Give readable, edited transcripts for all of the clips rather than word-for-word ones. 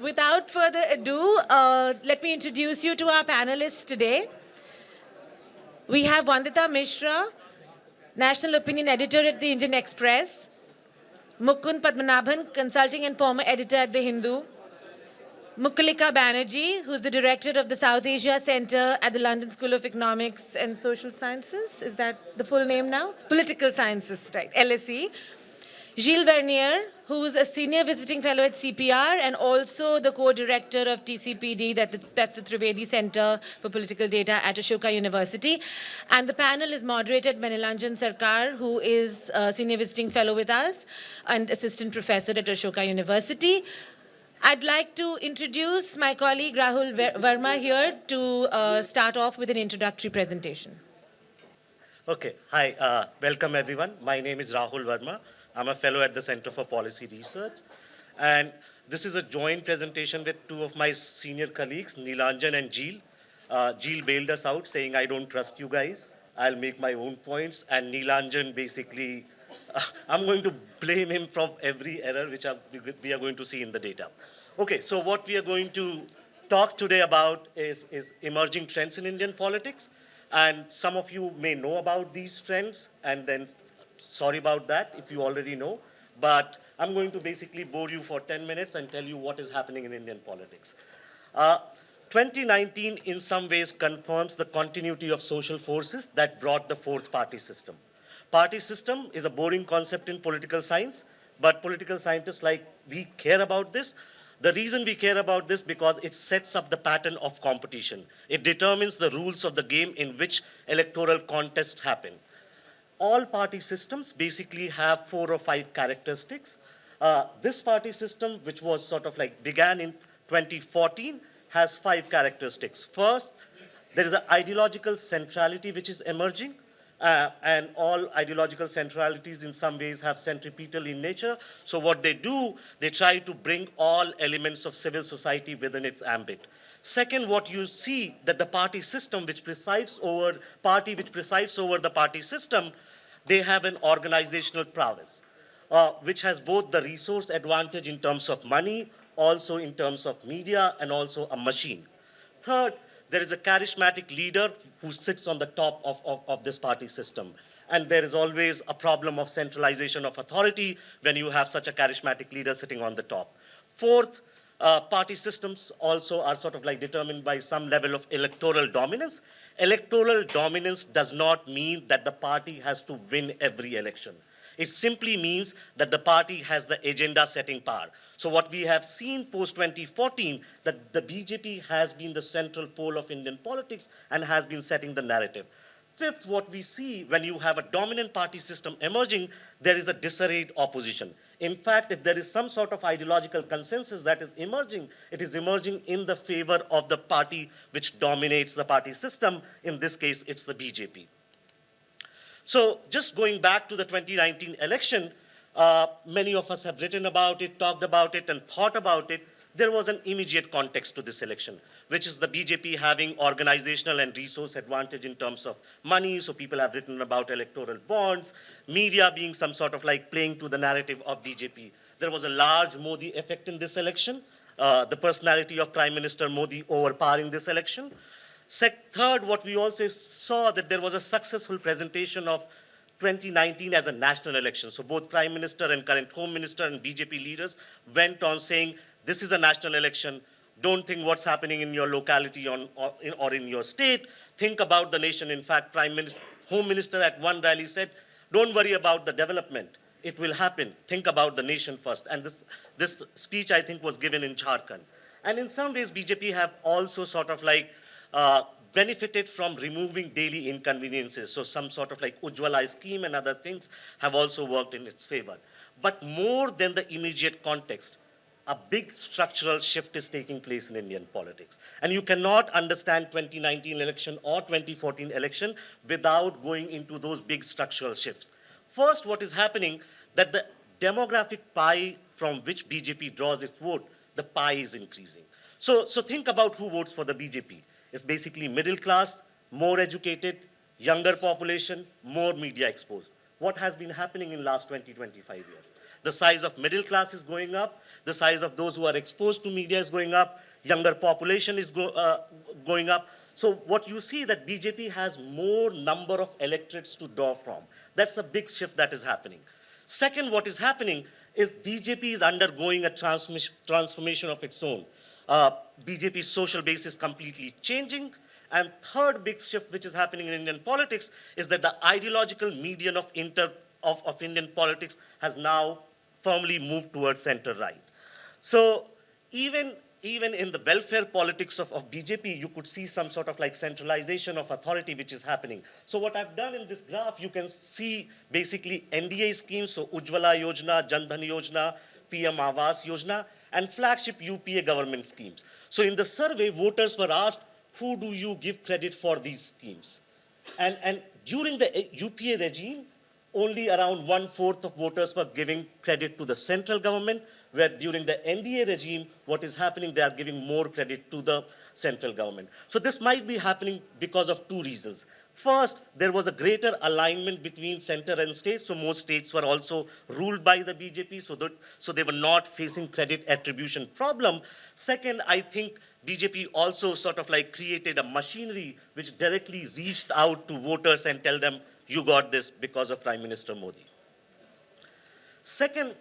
Without further ado, let me introduce you to our panelists today. We have Vandita Mishra, National Opinion Editor at the Indian Express, Mukund Padmanabhan, Consulting and former editor at The Hindu, Mukhalika Banerjee, who's the director of the South Asia Center at the London School of Economics and Social Sciences. Is that the full name now? Political Sciences, right, LSE. Gilles Vernier, who's a senior visiting fellow at CPR and also the co-director of TCPD, that's the Trivedi Center for Political Data at Ashoka University. And the panel is moderated by Nilanjan Sarkar, who is a senior visiting fellow with us and assistant professor at Ashoka University. I'd like to introduce my colleague Rahul Verma here to start off with an introductory presentation. Okay, hi, welcome everyone. My name is Rahul Verma. I'm a fellow at the Center for Policy Research. And this is a joint presentation with two of my senior colleagues, Nilanjan and Gilles. Gilles bailed us out saying, I don't trust you guys. I'll make my own points. And Nilanjan basically, I'm going to blame him from every error which we are going to see in the data. Okay, so what we are going to talk today about is emerging trends in Indian politics. And some of you may know about these trends, and then sorry about that if you already know. But I'm going to basically bore you for 10 minutes and tell you what is happening in Indian politics. Uh, 2019 in some ways confirms the continuity of social forces that brought the fourth party system. Party system is a boring concept in political science, but political scientists like we care about this. The reason we care about this because it sets up the pattern of competition. It determines the rules of the game in which electoral contests happen. All party systems basically have 4 or 5 characteristics. This party system, which was sort of like began in 2014, has 5 characteristics. First, there is an ideological centrality which is emerging. And all ideological centralities in some ways have centripetal in nature. So what they do, they try to bring all elements of civil society within its ambit. Second, what you see that the party system which presides over the party system, they have an organizational prowess, which has both the resource advantage in terms of money, also in terms of media, and also a machine. Third, there is a charismatic leader who sits on the top of this party system. And there is always a problem of centralization of authority when you have such a charismatic leader sitting on the top. Fourth, party systems also are sort of like determined by some level of electoral dominance. Electoral dominance does not mean that the party has to win every election. It simply means that the party has the agenda setting power. So what we have seen post 2014, that the BJP has been the central pole of Indian politics and has been setting the narrative. Fifth, what we see when you have a dominant party system emerging, there is a disarrayed opposition. In fact, if there is some sort of ideological consensus that is emerging, it is emerging in the favor of the party which dominates the party system. In this case, it's the BJP. So just going back to the 2019 election, many of us have written about it, talked about it, and thought about it. There was an immediate context to this election, which is the BJP having organizational and resource advantage in terms of money. So people have written about electoral bonds, media being some sort of like playing to the narrative of BJP. There was a large Modi effect in this election, the personality of Prime Minister Modi overpowering this election. Third, what we also saw that there was a successful presentation of 2019 as a national election. So both Prime Minister and current Home Minister and BJP leaders went on saying, this is a national election. Don't think what's happening in your locality or in your state. Think about the nation. In fact, Home Minister at one rally said, don't worry about the development. It will happen. Think about the nation first. And this speech, I think, was given in Jharkhand. And in some ways, BJP have also sort of like benefited from removing daily inconveniences. So some sort of like Ujjwala scheme and other things have also worked in its favor. But more than the immediate context, a big structural shift is taking place in Indian politics. And you cannot understand 2019 election or 2014 election without going into those big structural shifts. First, what is happening, that the demographic pie from which BJP draws its vote, the pie is increasing. So think about who votes for the BJP. It's basically middle class, more educated, younger population, more media exposed. What has been happening in last 20, 25 years? The size of middle class is going up. The size of those who are exposed to media is going up. Younger population is going up. So what you see that BJP has more number of electorates to draw from. That's the big shift that is happening. Second, what is happening is BJP is undergoing a transformation of its own. BJP's social base is completely changing. And third big shift which is happening in Indian politics is that the ideological median of Indian politics has now firmly moved towards center-right. So even in the welfare politics of BJP, you could see some sort of like centralization of authority which is happening. So what I've done in this graph, you can see basically NDA schemes, so Ujjwala Yojana, Jan Dhan Yojana, PM Awas Yojana, and flagship UPA government schemes. So in the survey, voters were asked, who do you give credit for these schemes? And during the UPA regime, only around 1/4 of voters were giving credit to the central government, where during the NDA regime, what is happening, they are giving more credit to the central government. So this might be happening because of two reasons. First, there was a greater alignment between center and state, so most states were also ruled by the BJP, so they were not facing credit attribution problem. Second, I think BJP also sort of like created a machinery which directly reached out to voters and tell them, you got this because of Prime Minister Modi. Second,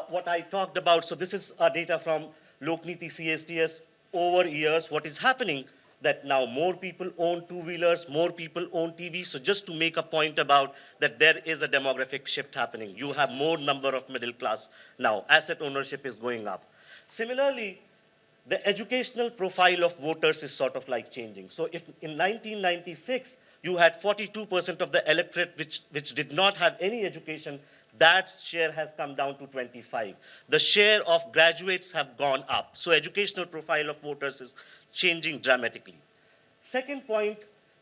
what I talked about, so this is data from Lokniti CSTS over years, what is happening that now more people own two-wheelers, more people own TV. So just to make a point about that there is a demographic shift happening. You have more number of middle class now. Asset ownership is going up. Similarly, the educational profile of voters is sort of like changing. So if in 1996, you had 42% of the electorate which did not have any education, that share has come down to 25. The share of graduates have gone up. So educational profile of voters is changing dramatically. Second point,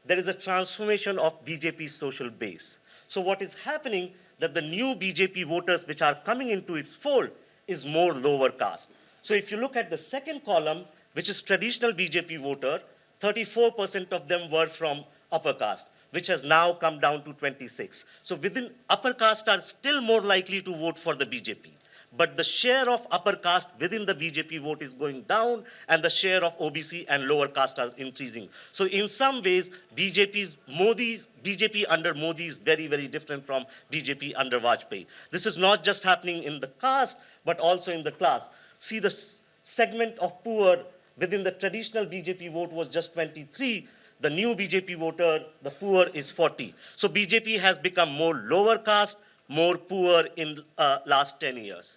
there is a transformation of BJP's social base. So what is happening that the new BJP voters which are coming into its fold is more lower caste. So if you look at the second column, which is traditional BJP voter, 34% of them were from upper caste, which has now come down to 26. So within upper caste are still more likely to vote for the BJP. But the share of upper caste within the BJP vote is going down, and the share of OBC and lower caste are increasing. So in some ways, BJP under Modi is very, very different from BJP under Vajpayee. This is not just happening in the caste, but also in the class. See, the segment of poor within the traditional BJP vote was just 23. The new BJP voter, the poor, is 40. So BJP has become more lower caste, more poor in last 10 years.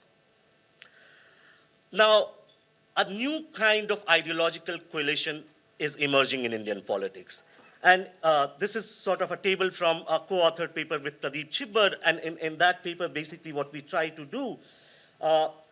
Now, a new kind of ideological coalition is emerging in Indian politics. And this is sort of a table from a co-authored paper with Pradeep Chibbar. And in that paper, basically what we try to do,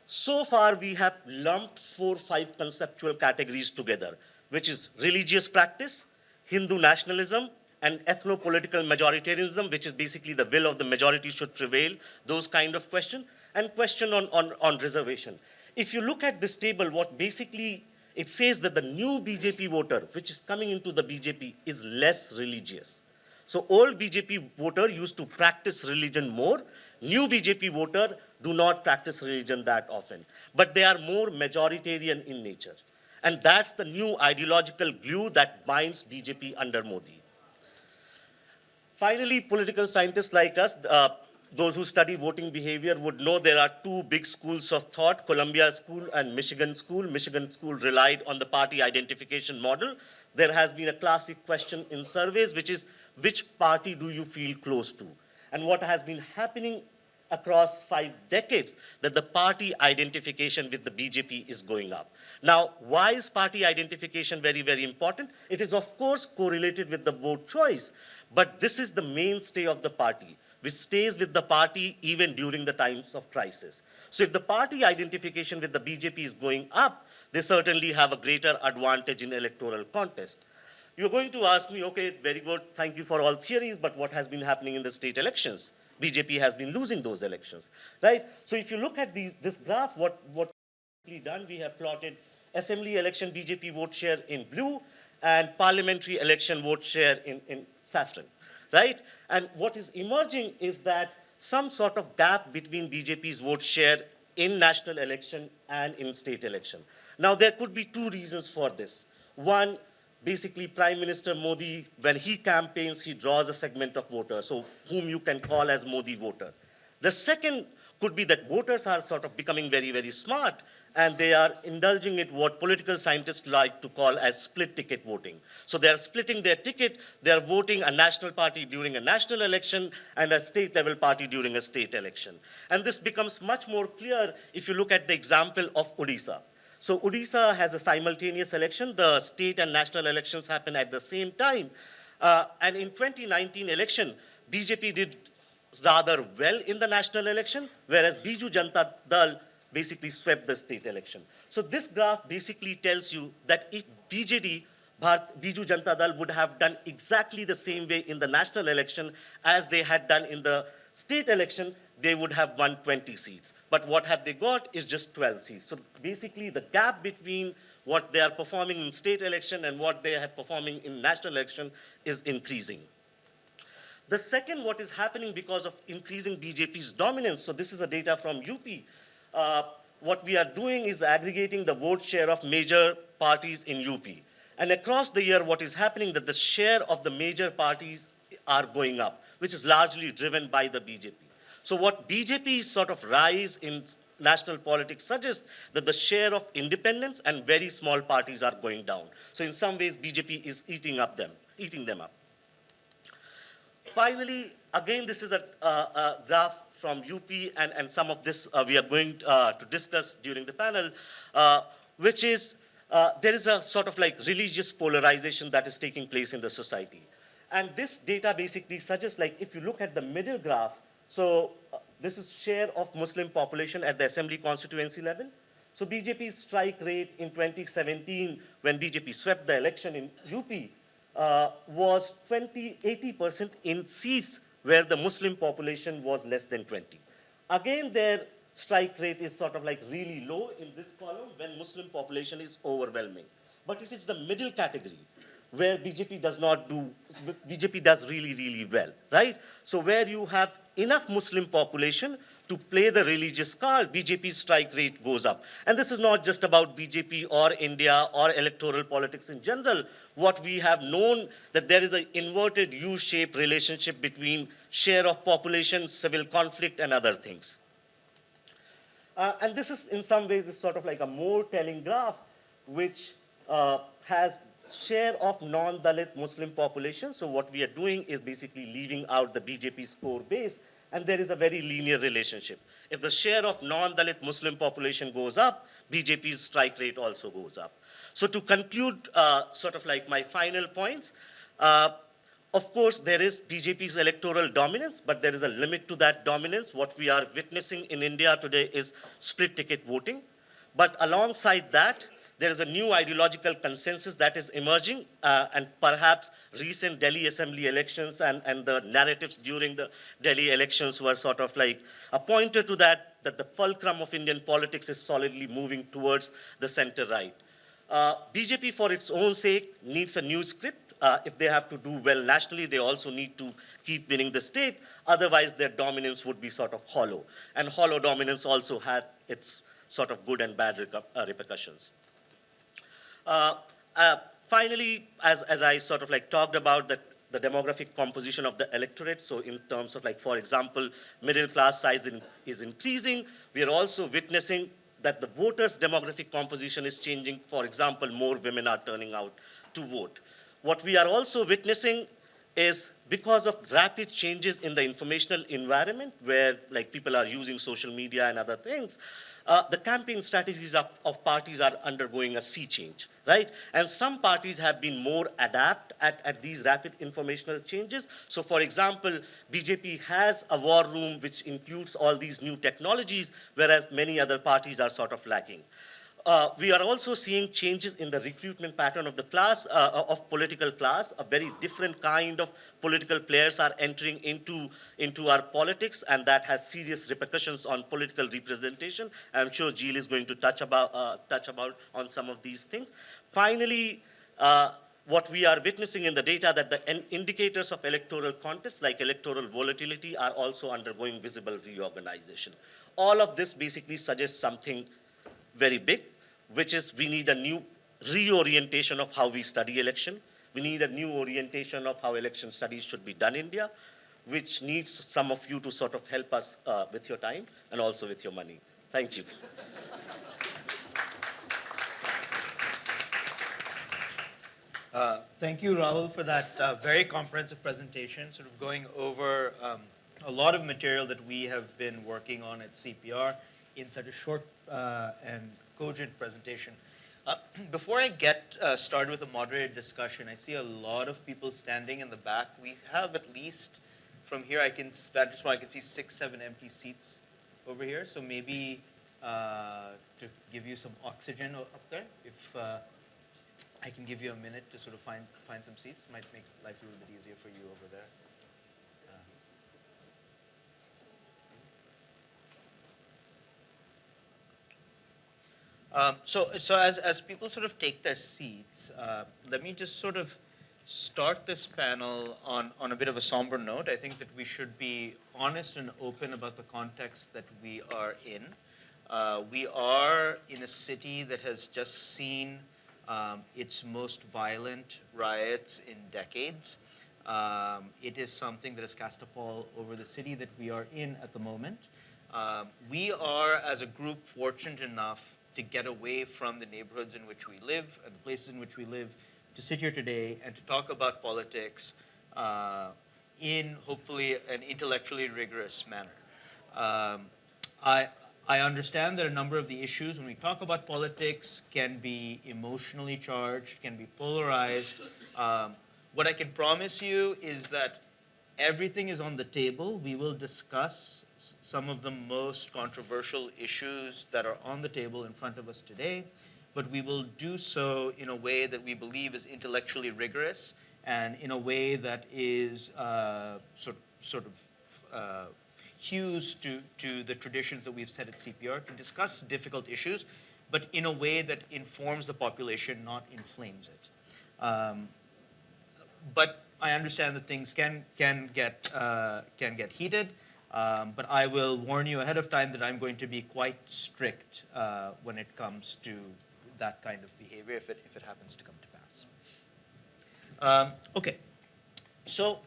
so far we have lumped 4 or 5 conceptual categories together, which is religious practice, Hindu nationalism, and ethno-political majoritarianism, which is basically the will of the majority should prevail, those kind of question, and question on reservation. If you look at this table, what basically it says that the new BJP voter, which is coming into the BJP, is less religious. So old BJP voter used to practice religion more. New BJP voter do not practice religion that often, but they are more majoritarian in nature. And that's the new ideological glue that binds BJP under Modi. Finally, political scientists like us, those who study voting behavior would know there are 2 big schools of thought, Columbia School and Michigan School. Michigan School relied on the party identification model. There has been a classic question in surveys, which is, which party do you feel close to? And what has been happening across 5 decades, that the party identification with the BJP is going up. Now, why is party identification very, very important? It is, of course, correlated with the vote choice, but this is the mainstay of the party, which stays with the party even during the times of crisis. So if the party identification with the BJP is going up, they certainly have a greater advantage in electoral contest. You're going to ask me, okay, very good, thank you for all theories, but what has been happening in the state elections? BJP has been losing those elections, right? So if you look at this graph, what we've done, we have plotted assembly election BJP vote share in blue and parliamentary election vote share in saffron, right? And what is emerging is that some sort of gap between BJP's vote share in national election and in state election. Now, there could be two reasons for this. One, basically Prime Minister Modi, when he campaigns, he draws a segment of voters, so whom you can call as Modi voter. The second could be that voters are sort of becoming very, very smart, and they are indulging in what political scientists like to call as split ticket voting. So they are splitting their ticket, they are voting a national party during a national election and a state level party during a state election. And this becomes much more clear if you look at the example of Odisha. So Odisha has a simultaneous election. The state and national elections happen at the same time. And in 2019 election, BJP did rather well in the national election, whereas Biju Janata Dal basically swept the state election. So this graph basically tells you that if BJD, Biju Janata Dal, would have done exactly the same way in the national election as they had done in the state election, they would have won 20 seats. But what have they got is just 12 seats. So basically the gap between what they are performing in state election and what they are performing in national election is increasing. The second, what is happening because of increasing BJP's dominance, so this is the data from UP, what we are doing is aggregating the vote share of major parties in UP. And across the year, what is happening that the share of the major parties are going up, which is largely driven by the BJP. So what BJP's sort of rise in national politics suggests that the share of independents and very small parties are going down. So in some ways, BJP is eating them up. Finally, again, this is a graph from UP, and some of this we are going to discuss during the panel, which is there is a sort of like religious polarization that is taking place in the society. And this data basically suggests, like, if you look at the middle graph, so this is share of Muslim population at the assembly constituency level. So BJP's strike rate in 2017, when BJP swept the election in UP, was 80% in seats where the Muslim population was less than 20. Again, their strike rate is sort of like really low in this column when Muslim population is overwhelming. But it is the middle category where BJP does really, really well, right? So where you have enough Muslim population to play the religious card, BJP's strike rate goes up. And this is not just about BJP or India or electoral politics in general. What we have known that there is an inverted U-shaped relationship between share of population, civil conflict, and other things. And this is, in some ways, is sort of like a more telling graph, which has share of non-Dalit Muslim population. So what we are doing is basically leaving out the BJP's core base, and there is a very linear relationship. If the share of non-Dalit Muslim population goes up, BJP's strike rate also goes up. So to conclude sort of like my final points, of course, there is BJP's electoral dominance, but there is a limit to that dominance. What we are witnessing in India today is split ticket voting. But alongside that, there is a new ideological consensus that is emerging, and perhaps recent Delhi Assembly elections and the narratives during the Delhi elections were sort of like a pointer to that the fulcrum of Indian politics is solidly moving towards the center-right. BJP, for its own sake, needs a new script. If they have to do well nationally, they also need to keep winning the state. Otherwise, their dominance would be sort of hollow. And hollow dominance also had its sort of good and bad repercussions. Finally, as I sort of like talked about the demographic composition of the electorate, so in terms of like, for example, middle class size is increasing, we are also witnessing that the voters' demographic composition is changing. For example, more women are turning out to vote. What we are also witnessing is because of rapid changes in the informational environment where like people are using social media and other things, the campaign strategies of parties are undergoing a sea change, right? And some parties have been more adept at these rapid informational changes. So for example, BJP has a war room which includes all these new technologies, whereas many other parties are sort of lacking. We are also seeing changes in the recruitment pattern of the class, of political class. A very different kind of political players are entering into our politics, and that has serious repercussions on political representation. I'm sure Jill is going to touch about on some of these things. Finally, what we are witnessing in the data that the indicators of electoral contests like electoral volatility are also undergoing visible reorganization. All of this basically suggests something very big, which is we need a new reorientation of how we study election. We need a new orientation of how election studies should be done in India, which needs some of you to sort of help us with your time and also with your money. Thank you. Thank you, Rahul, for that very comprehensive presentation, sort of going over a lot of material that we have been working on at CPR in such a short and cogent presentation. Before I get started with a moderated discussion, I see a lot of people standing in the back. We have at least, from here, I can see 6, 7 empty seats over here. So maybe to give you some oxygen up there, if I can give you a minute to sort of find some seats. Might make life a little bit easier for you over there. So as people sort of take their seats, let me just sort of start this panel on a bit of a somber note. I think that we should be honest and open about the context that we are in. We are in a city that has just seen its most violent riots in decades. It is something that has cast a pall over the city that we are in at the moment. We are, as a group, fortunate enough to get away from the neighborhoods in which we live and the places in which we live to sit here today and to talk about politics in hopefully an intellectually rigorous manner. I understand that a number of the issues when we talk about politics can be emotionally charged, can be polarized. What I can promise you is that everything is on the table. We will discuss some of the most controversial issues that are on the table in front of us today, but we will do so in a way that we believe is intellectually rigorous and in a way that is sort of hews to the traditions that we've set at CPR to discuss difficult issues, but in a way that informs the population, not inflames it. But I understand that things can get heated, but I will warn you ahead of time that I'm going to be quite strict when it comes to that kind of behavior if it happens to come to pass. Okay, so.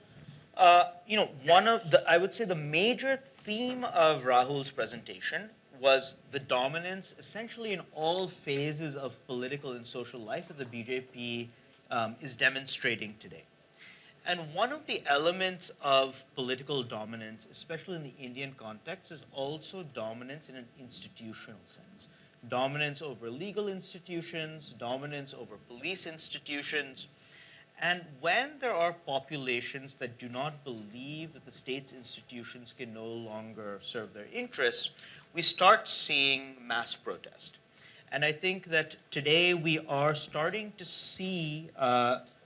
I would say the major theme of Rahul's presentation was the dominance, essentially in all phases of political and social life that the BJP is demonstrating today. And one of the elements of political dominance, especially in the Indian context, is also dominance in an institutional sense. Dominance over legal institutions, dominance over police institutions. And when there are populations that do not believe that the state's institutions can no longer serve their interests, we start seeing mass protest. And I think that today we are starting to see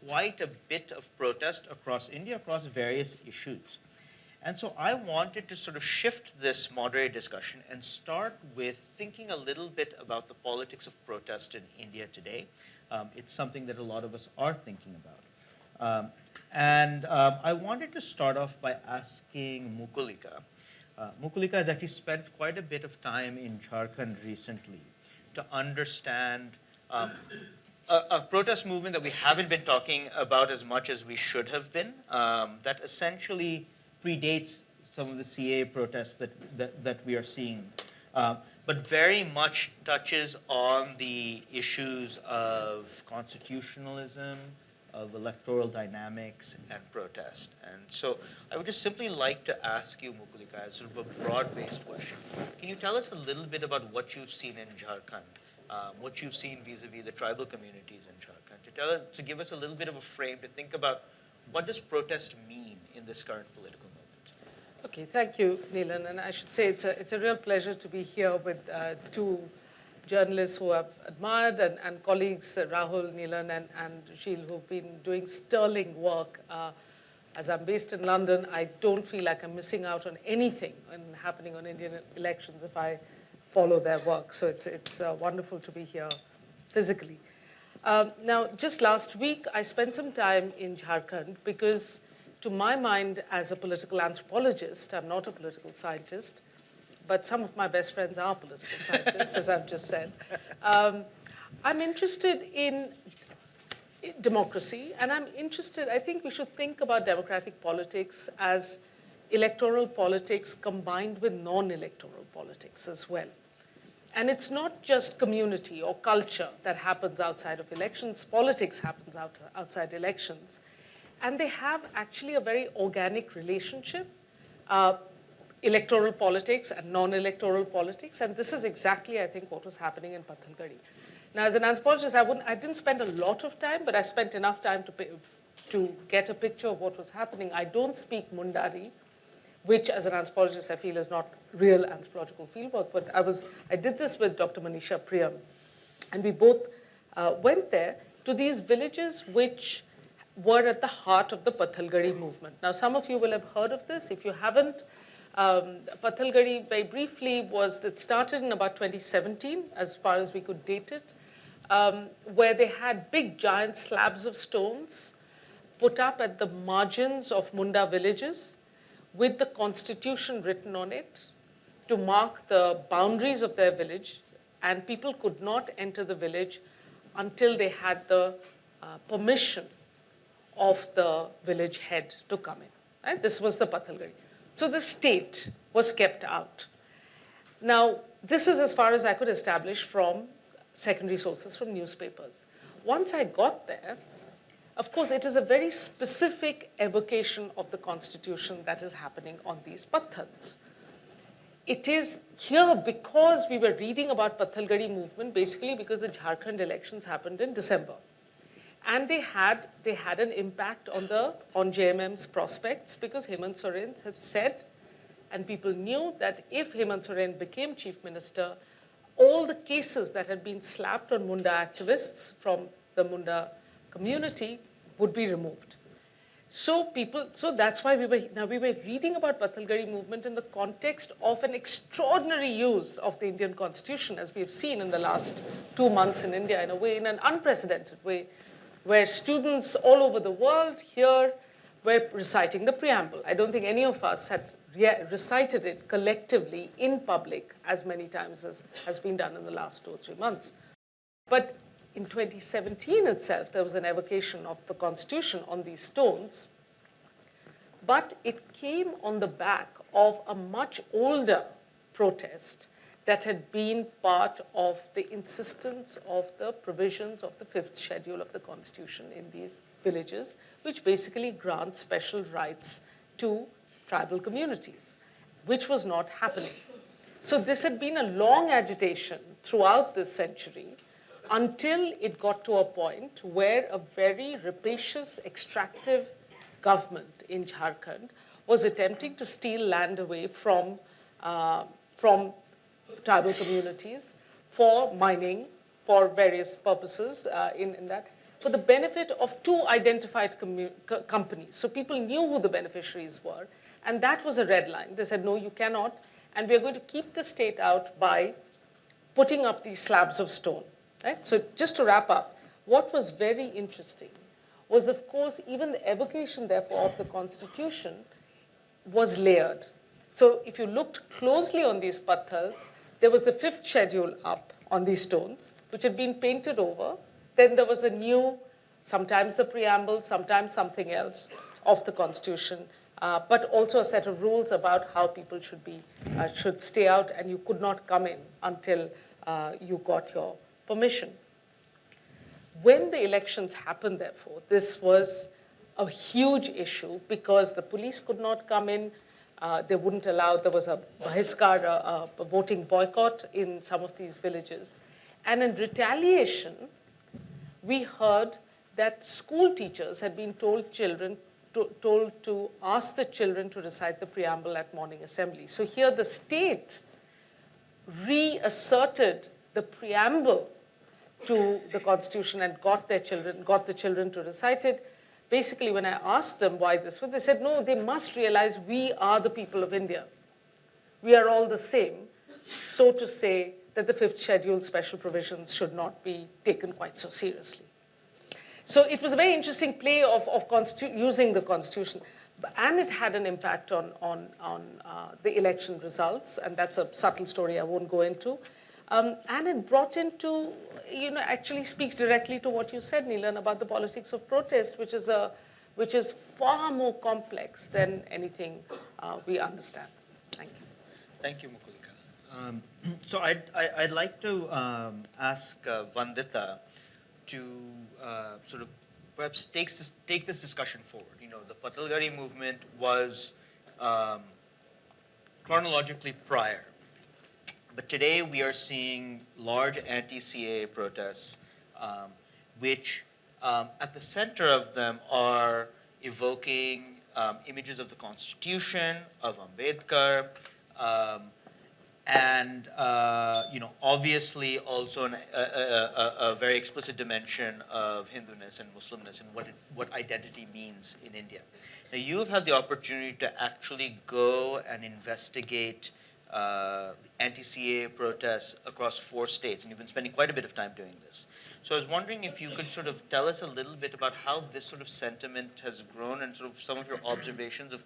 quite a bit of protest across India, across various issues. And so I wanted to sort of shift this moderated discussion and start with thinking a little bit about the politics of protest in India today. It's something that a lot of us are thinking about. I wanted to start off by asking Mukulika. Mukulika has actually spent quite a bit of time in Jharkhand recently to understand a protest movement that we haven't been talking about as much as we should have been, that essentially predates some of the CA protests that we are seeing, but very much touches on the issues of constitutionalism, of electoral dynamics, and protest. And so I would just simply like to ask you, Mukulika, as sort of a broad-based question. Can you tell us a little bit about what you've seen in Jharkhand, what you've seen vis-a-vis the tribal communities in Jharkhand, to give us a little bit of a frame to think about what does protest mean in this current political moment? Okay, thank you, Neelan. And I should say it's a real pleasure to be here with two journalists who I've admired and colleagues, Rahul, Neelan, and Sheil, who've been doing sterling work. As I'm based in London, I don't feel like I'm missing out on anything happening on Indian elections if I follow their work. So it's wonderful to be here physically. Now, just last week, I spent some time in Jharkhand because, to my mind, as a political anthropologist, I'm not a political scientist, but some of my best friends are political scientists, as I've just said. I'm interested in democracy, and I'm interested, I think we should think about democratic politics as electoral politics combined with non-electoral politics as well. And it's not just community or culture that happens outside of elections. Politics happens outside elections. And they have actually a very organic relationship, electoral politics and non-electoral politics. And this is exactly, I think, what was happening in Pathalgadi. Now, as an anthropologist, I didn't spend a lot of time, but I spent enough time to get a picture of what was happening. I don't speak Mundari, which as an anthropologist I feel is not real anthropological fieldwork, but I did this with Dr. Manisha Priyam, and we both went there to these villages which were at the heart of the Pathalgadi movement. Now, some of you will have heard of this. If you haven't, Pathalgadi, very briefly, it started in about 2017, as far as we could date it, where they had big, giant slabs of stones put up at the margins of Munda villages, with the constitution written on it to mark the boundaries of their village, and people could not enter the village until they had the permission of the village head to come in. Right? This was the Pathalgadi. So the state was kept out. Now, this is as far as I could establish from secondary sources, from newspapers. Once I got there, of course, it is a very specific evocation of the constitution that is happening on these pathals. It is here because we were reading about Pathalgadi movement, basically because the Jharkhand elections happened in December. And they had an impact on JMM's prospects, because Hemant Soren had said, and people knew, that if Hemant Soren became chief minister, all the cases that had been slapped on Munda activists from the Munda community would be removed. So that's why we were reading about Pathalgadi movement in the context of an extraordinary use of the Indian constitution, as we've seen in the last 2 months in India, in a way, in an unprecedented way, where students all over the world here were reciting the preamble. I don't think any of us had recited it collectively in public as many times as has been done in the last 2 or 3 months. But in 2017 itself, there was an evocation of the constitution on these stones, but it came on the back of a much older protest that had been part of the insistence of the provisions of the 5th schedule of the constitution in these villages, which basically grants special rights to tribal communities, which was not happening. So this had been a long agitation throughout this century, until it got to a point where a very rapacious, extractive government in Jharkhand was attempting to steal land away from tribal communities for mining, for various purposes in that, for the benefit of 2 identified companies. So people knew who the beneficiaries were, and that was a red line. They said, no, you cannot, and we are going to keep the state out by putting up these slabs of stone. Right? So just to wrap up, what was very interesting was, of course, even the evocation, therefore, of the constitution was layered. So if you looked closely on these pathals, there was the 5th schedule up on these stones, which had been painted over. Then there was a new, sometimes the preamble, sometimes something else of the constitution, but also a set of rules about how people should stay out, and you could not come in until you got your permission. When the elections happened, therefore, this was a huge issue, because the police could not come in. They wouldn't allow, there was a bahiskar, a voting boycott in some of these villages. And in retaliation, we heard that school teachers had been told to ask the children to recite the preamble at morning assembly. So here the state reasserted the preamble to the constitution and got the children to recite it. Basically, when I asked them why this was, they said, no, they must realize we are the people of India. We are all the same, so to say that the 5th schedule special provisions should not be taken quite so seriously. So it was a very interesting play of using the Constitution. And it had an impact on the election results, and that's a subtle story I won't go into. And it brought into, actually speaks directly to what you said, Neelan, about the politics of protest, which is far more complex than anything we understand. Thank you. Thank you, Mukulika. So I'd like to ask Vandita to sort of perhaps take this discussion forward. The Patalgari movement was chronologically prior, but today we are seeing large anti-CAA protests, which at the center of them are evoking images of the Constitution, of Ambedkar, and obviously also a very explicit dimension of Hinduness and Muslimness and what identity means in India. Now, you've had the opportunity to actually go and investigate anti-CAA protests across 4 states, and you've been spending quite a bit of time doing this. So I was wondering if you could sort of tell us a little bit about how this sort of sentiment has grown and sort of some of your observations of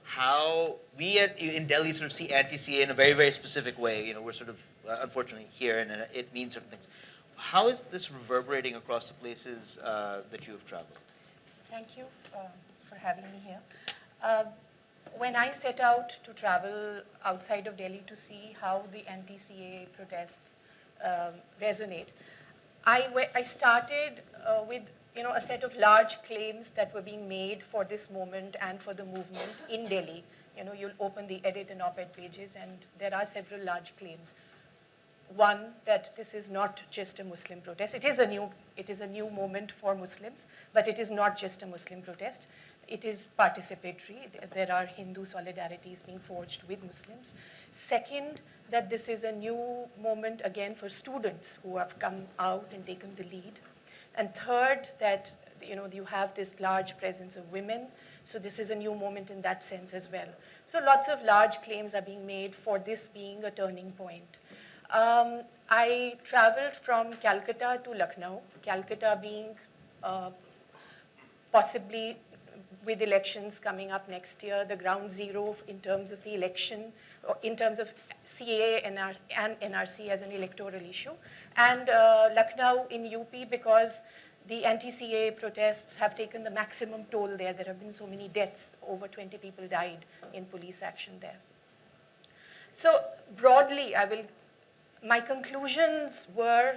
how we in Delhi sort of see anti-CAA in a very, very specific way. We're sort of, unfortunately, here, and it means certain things. How is this reverberating across the places that you have traveled? Thank you for having me here. When I set out to travel outside of Delhi to see how the anti-CAA protests resonate, I started with a set of large claims that were being made for this moment and for the movement in Delhi. You'll open the edit and op-ed pages, and there are several large claims. One, that this is not just a Muslim protest. It is a new moment for Muslims, but it is not just a Muslim protest. It is participatory. There are Hindu solidarities being forged with Muslims. Second, that this is a new moment again for students who have come out and taken the lead. And third, that you have this large presence of women, so this is a new moment in that sense as well. So lots of large claims are being made for this being a turning point. I traveled from Calcutta to Lucknow, Calcutta being possibly, with elections coming up next year, the ground zero in terms of the election, in terms of CAA and NRC as an electoral issue, and Lucknow in UP because the anti-CAA protests have taken the maximum toll there. There have been so many deaths. Over 20 people died in police action there. So broadly, my conclusions were,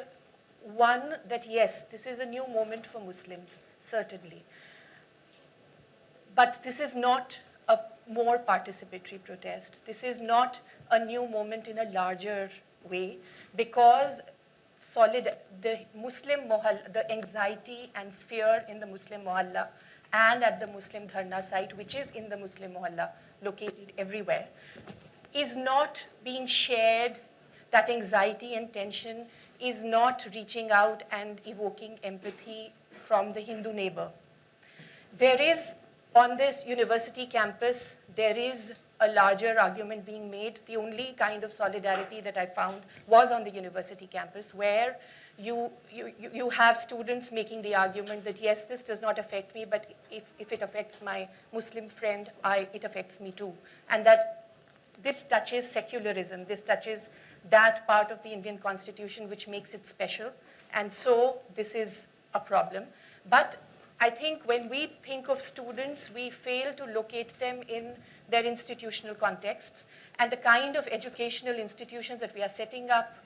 one, that yes, this is a new moment for Muslims, certainly. But this is not a more participatory protest. This is not a new moment in a larger way, because the Muslim mohalla, the anxiety and fear in the Muslim mohalla and at the Muslim dharna site, which is in the Muslim mohalla, located everywhere, is not being shared. That anxiety and tension is not reaching out and evoking empathy from the Hindu neighbor. There is, on this university campus, there is a larger argument being made. The only kind of solidarity that I found was on the university campus, where you have students making the argument that yes, this does not affect me, but if it affects my Muslim friend, it affects me too. And that this touches secularism, this touches that part of the Indian Constitution which makes it special. And so this is a problem. But I think when we think of students, we fail to locate them in their institutional contexts, and the kind of educational institutions that we are setting up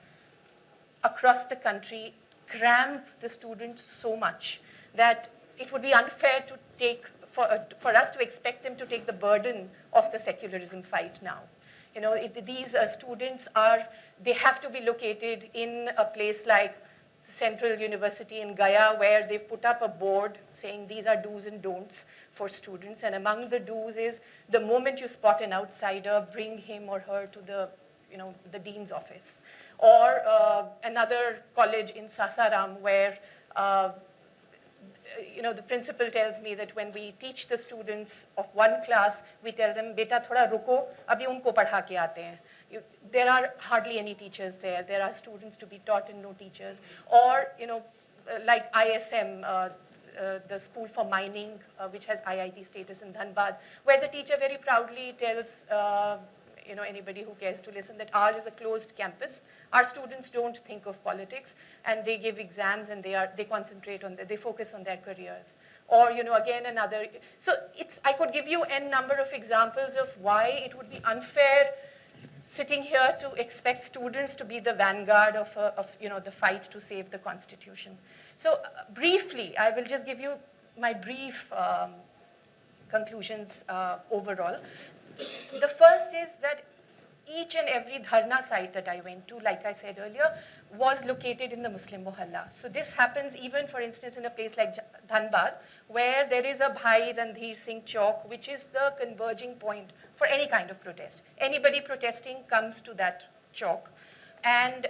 across the country cramp the students so much that it would be unfair to for us to expect them to take the burden of the secularism fight now. These students they have to be located in a place like Central University in Gaya, where they've put up a board saying these are do's and don'ts for students. And among the do's is, the moment you spot an outsider, bring him or her to the dean's office. Or another college in Sasaram, where the principal tells me that when we teach the students of one class, we tell them, beta thoda ruko, abhi unko padha ke aate hain. There are hardly any teachers there. There are students to be taught and no teachers. Or, like ISM, the school for mining, which has IIT status in Dhanbad, where the teacher very proudly tells anybody who cares to listen that ours is a closed campus. Our students don't think of politics, and they give exams, and they concentrate on they focus on their careers. Or again another. So I could give you n number of examples of why it would be unfair sitting here to expect students to be the vanguard of the fight to save the Constitution. So briefly, I will just give you my brief conclusions overall. The first is that each and every dharna site that I went to, like I said earlier, was located in the Muslim mohalla. So this happens even, for instance, in a place like Dhanbad, where there is a Bhai Randhir Singh Chowk, which is the converging point for any kind of protest. Anybody protesting comes to that chowk. And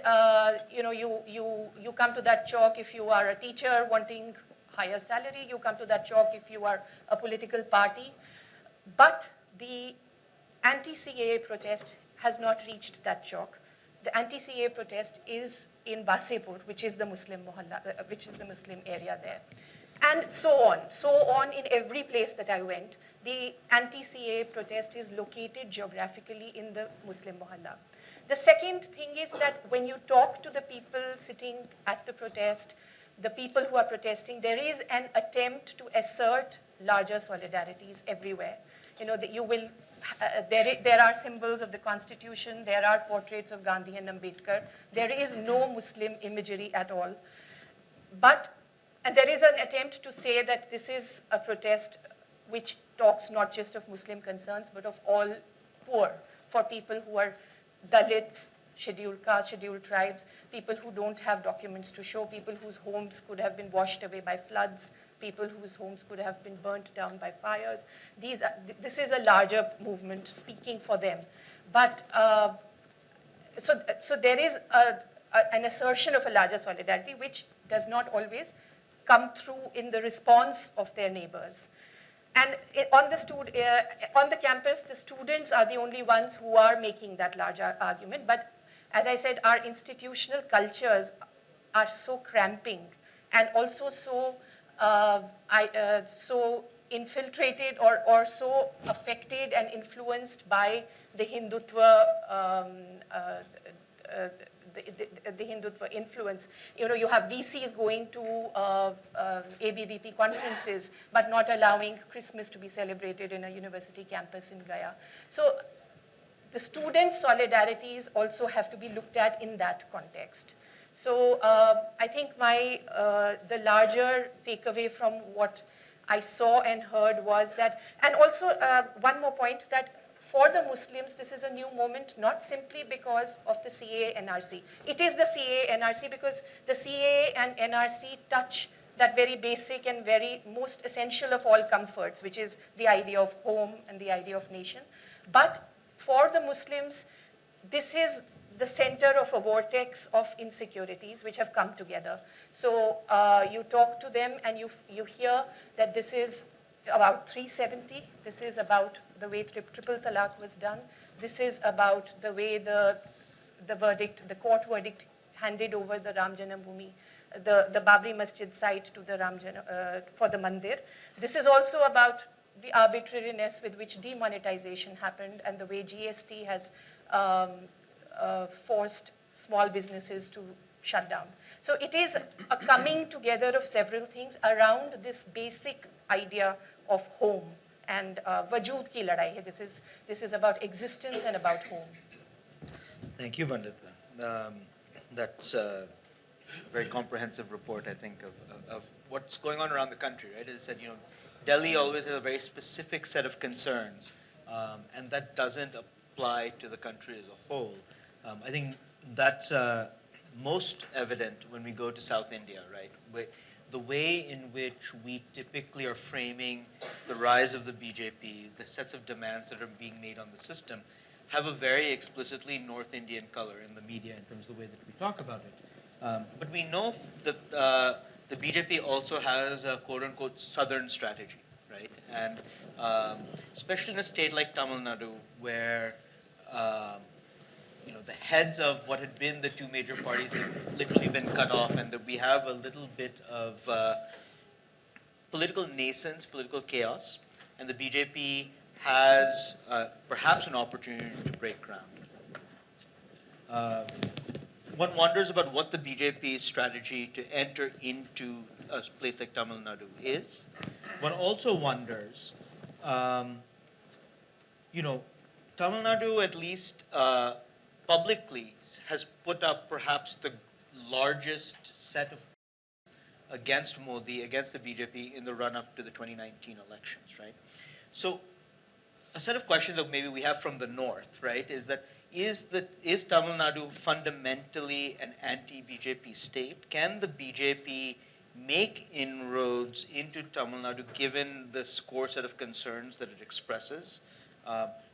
you come to that chowk if you are a teacher wanting higher salary, you come to that chowk if you are a political party. But the anti-CAA protest has not reached that chowk. The anti-CAA protest is in Basepur, which is the Muslim mohalla, which is the Muslim area there. And so on. So on in every place that I went, the anti-CAA protest is located geographically in the Muslim mohalla. The second thing is that when you talk to the people sitting at the protest, the people who are protesting, there is an attempt to assert larger solidarities everywhere. You will there are symbols of the Constitution, there are portraits of Gandhi and Ambedkar. There is no Muslim imagery at all. And there is an attempt to say that this is a protest which talks not just of Muslim concerns, but of all poor, for people who are Dalits, scheduled castes, scheduled tribes, people who don't have documents to show, people whose homes could have been washed away by floods, people whose homes could have been burnt down by fires. This is a larger movement speaking for them. But so there is an assertion of a larger solidarity, which does not always come through in the response of their neighbors. And on the campus, the students are the only ones who are making that larger argument. But as I said, our institutional cultures are so cramping and also so infiltrated or so affected and influenced by the Hindutva the Hindutva influence. You have VCs going to ABVP conferences, but not allowing Christmas to be celebrated in a university campus in Gaya. So the student solidarities also have to be looked at in that context. So I think the larger takeaway from what I saw and heard was that, and also one more point, that for the Muslims, this is a new moment, not simply because of the CAA NRC. It is the CAA NRC because the CAA and NRC touch that very basic and very most essential of all comforts, which is the idea of home and the idea of nation. But for the Muslims, this is the center of a vortex of insecurities which have come together. So you talk to them and you hear that this is about 370. This is about the way triple talaq was done. This is about the way the court verdict handed over the Ram Janambhoomi, the Babri Masjid site to the for the Mandir. This is also about the arbitrariness with which demonetization happened and the way GST has forced small businesses to shut down. So it is a coming together of several things around this basic idea of home and vajood ki ladai hai. This is about existence and about home. Thank you, Vandita. That's a very comprehensive report, I think, of what's going on around the country, right? As I said, Delhi always has a very specific set of concerns, and that doesn't apply to the country as a whole. I think that's most evident when we go to South India, right? The way in which we typically are framing the rise of the BJP, the sets of demands that are being made on the system, have a very explicitly North Indian color in the media in terms of the way that we talk about it. But we know that the BJP also has a quote-unquote southern strategy, right? And especially in a state like Tamil Nadu, where the heads of what had been the two major parties have literally been cut off, and that we have a little bit of political nascence, political chaos, and the BJP has perhaps an opportunity to break ground. One wonders about what the BJP's strategy to enter into a place like Tamil Nadu is. One also wonders, you know, Tamil Nadu, at least publicly, has put up perhaps the largest set of against Modi, against the BJP in the run-up to the 2019 elections, right? So a set of questions that maybe we have from the north, right, is that is Tamil Nadu fundamentally an anti-BJP state? Can the BJP make inroads into Tamil Nadu given this core set of concerns that it expresses?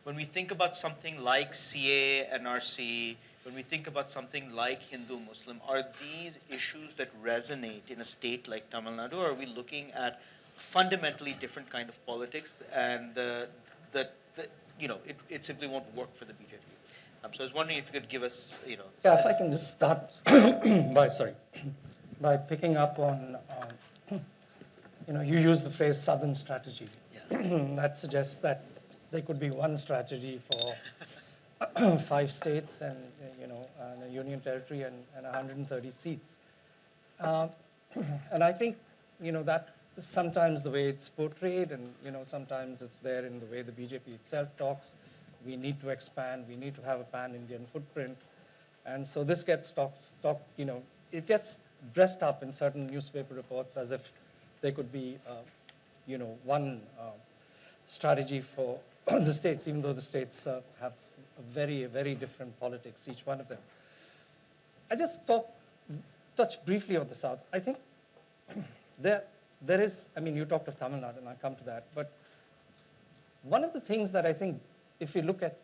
When we think about something like CA, NRC, when we think about something like Hindu-Muslim, are these issues that resonate in a state like Tamil Nadu, or are we looking at fundamentally different kind of politics and it simply won't work for the BJP? So I was wondering if you could give us, Yeah, if I can just start by picking up on, you use the phrase Southern strategy. Yeah. That suggests that there could be one strategy for 5 states and, and a union territory and 130 seats. And I think, that is sometimes the way it's portrayed, and, sometimes it's there in the way the BJP itself talks. We need to expand, we need to have a pan-Indian footprint. And so this gets it gets dressed up in certain newspaper reports as if there could be, one strategy for the states, even though the states have a very different politics, each one of them. I just touch briefly on the South. I think there is, you talked of Tamil Nadu, and I'll come to that, but one of the things that I think, if you look at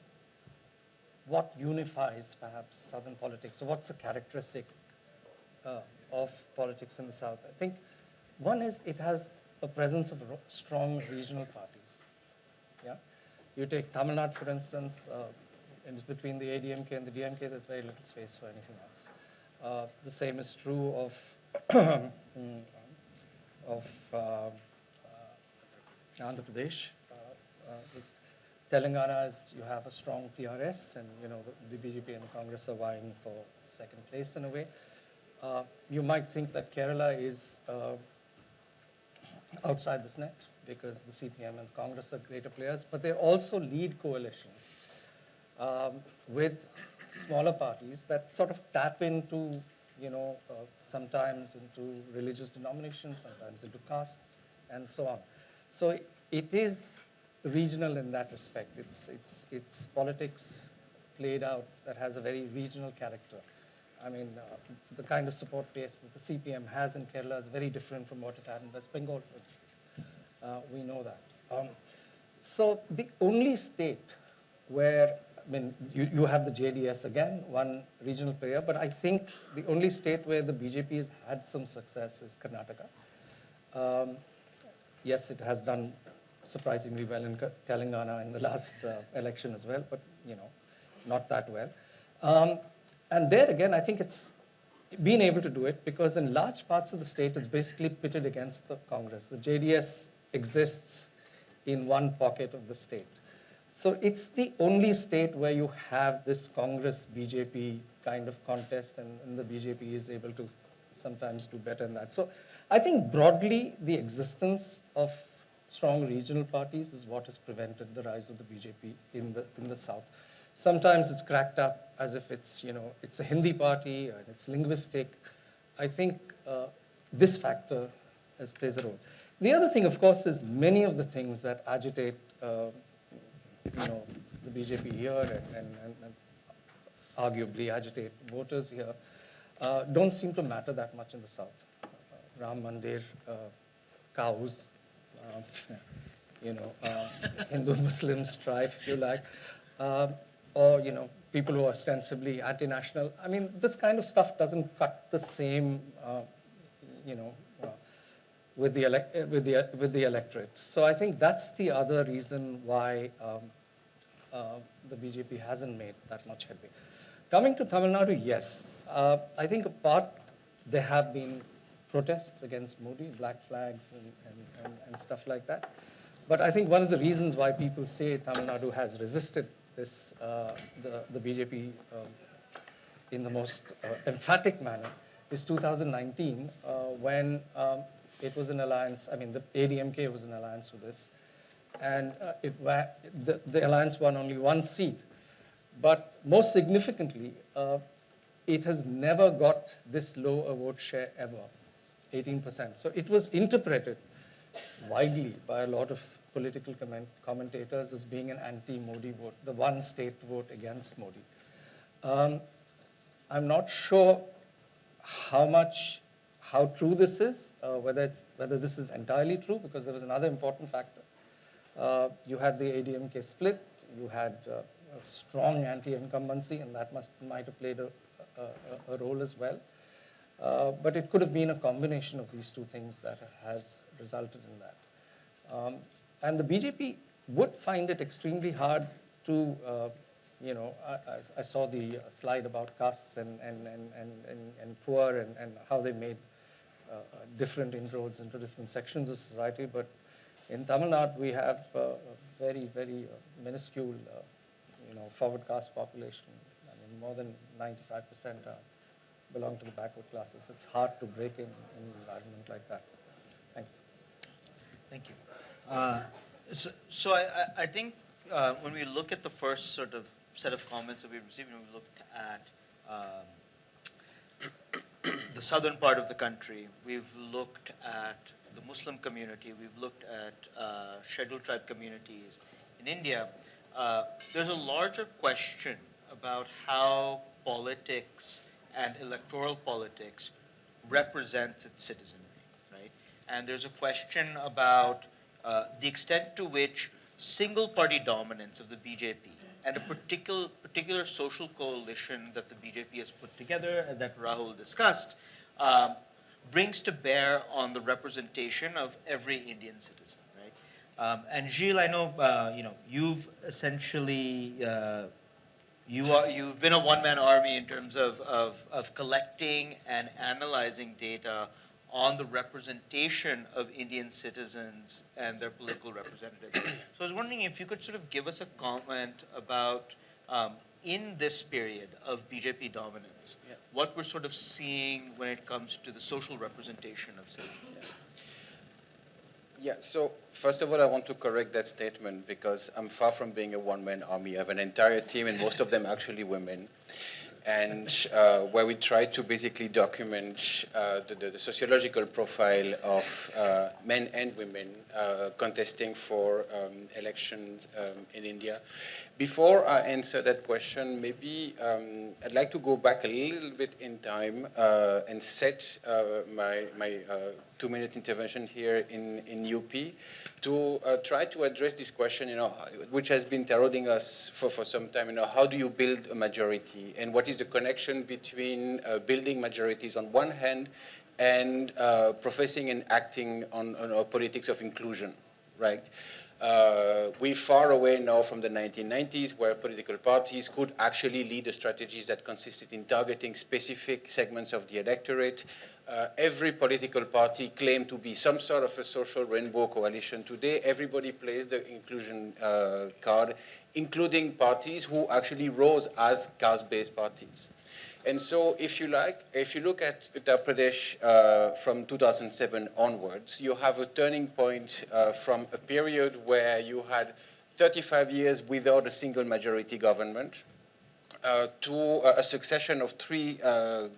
what unifies perhaps Southern politics, or what's a characteristic of politics in the South, I think one is it has a presence of strong regional parties. Yeah, you take Tamil Nadu, for instance, and between the ADMK and the DMK, there's very little space for anything else. The same is true of Andhra Pradesh. Telangana is, you have a strong TRS, and the BJP and the Congress are vying for second place in a way. You might think that Kerala is outside this net because the CPM and Congress are greater players, but they also lead coalitions with smaller parties that sort of tap into, sometimes into religious denominations, sometimes into castes, and so on. So it is regional in that respect. It's politics played out that has a very regional character. The kind of support base that the CPM has in Kerala is very different from what it had in West Bengal, for instance. We know that. So the only state where, you have the JDS again, one regional player, but I think the only state where the BJP has had some success is Karnataka. Yes, it has done surprisingly well in Telangana in the last election as well, but not that well. And there again, I think it's been able to do it because in large parts of the state, it's basically pitted against the Congress. The JDS exists in one pocket of the state. So it's the only state where you have this Congress-BJP kind of contest, and the BJP is able to sometimes do better than that. So I think broadly, the existence of strong regional parties is what has prevented the rise of the BJP in the South. Sometimes it's cracked up as if it's, it's a Hindi party and it's linguistic. I think this factor plays a role. The other thing, of course, is many of the things that agitate, the BJP here and arguably agitate voters here don't seem to matter that much in the South. Ram Mandir, cows, Hindu-Muslim strife, if you like, or people who are ostensibly anti-national. This kind of stuff doesn't cut the same, with the electorate. So I think that's the other reason why the BJP hasn't made that much headway. Coming to Tamil Nadu, yes, I think there have been protests against Modi, black flags and stuff like that. But I think one of the reasons why people say Tamil Nadu has resisted this, the BJP in the most emphatic manner is 2019 when it was an alliance, I mean, the ADMK was an alliance with this, and the alliance won only one seat. But most significantly, it has never got this low a vote share ever, 18%. So it was interpreted widely by a lot of political commentators as being an anti-Modi vote, the one state vote against Modi. I'm not sure how true this is, whether this is entirely true, because there was another important factor. You had the ADMK split, you had a strong anti-incumbency, and that might have played a role as well. But it could have been a combination of these two things that has resulted in that. And the BJP would find it extremely hard to, I saw the slide about castes and poor and how they made different inroads into different sections of society. But in Tamil Nadu, we have a very, very minuscule, forward caste population. I mean, more than 95% belong to the backward classes. It's hard to break in an environment like that. Thanks. Thank you. So I think when we look at the first sort of set of comments that we've received, we looked at the southern part of the country, we've looked at the Muslim community, we've looked at scheduled tribe communities in India. There's a larger question about how politics and electoral politics represents its citizenry, right? And there's a question about the extent to which single party dominance of the BJP and a particular social coalition that the BJP has put together and that Rahul discussed brings to bear on the representation of every Indian citizen, right? And Gilles, I know you've essentially you've been a one-man army in terms of collecting and analyzing data on the representation of Indian citizens and their political representatives. So I was wondering if you could sort of give us a comment about, in this period of BJP dominance, what we're sort of seeing when it comes to the social representation of citizens. Yeah, so first of all, I want to correct that statement because I'm far from being a one-man army. I have an entire team, and most of them actually women, and where we try to basically document the sociological profile of men and women contesting for elections in India. Before I answer that question, maybe I'd like to go back a little bit in time and set my 2-minute intervention here in UP to try to address this question, which has been heralding us for some time. How do you build a majority, and what is the connection between building majorities on one hand and professing and acting on politics of inclusion, right? We're far away now from the 1990s, where political parties could actually lead the strategies that consisted in targeting specific segments of the electorate. Every political party claimed to be some sort of a social rainbow coalition. Today, everybody plays the inclusion card, including parties who actually rose as caste-based parties. And so, if you look at Uttar Pradesh from 2007 onwards, you have a turning point from a period where you had 35 years without a single majority government to a succession of 3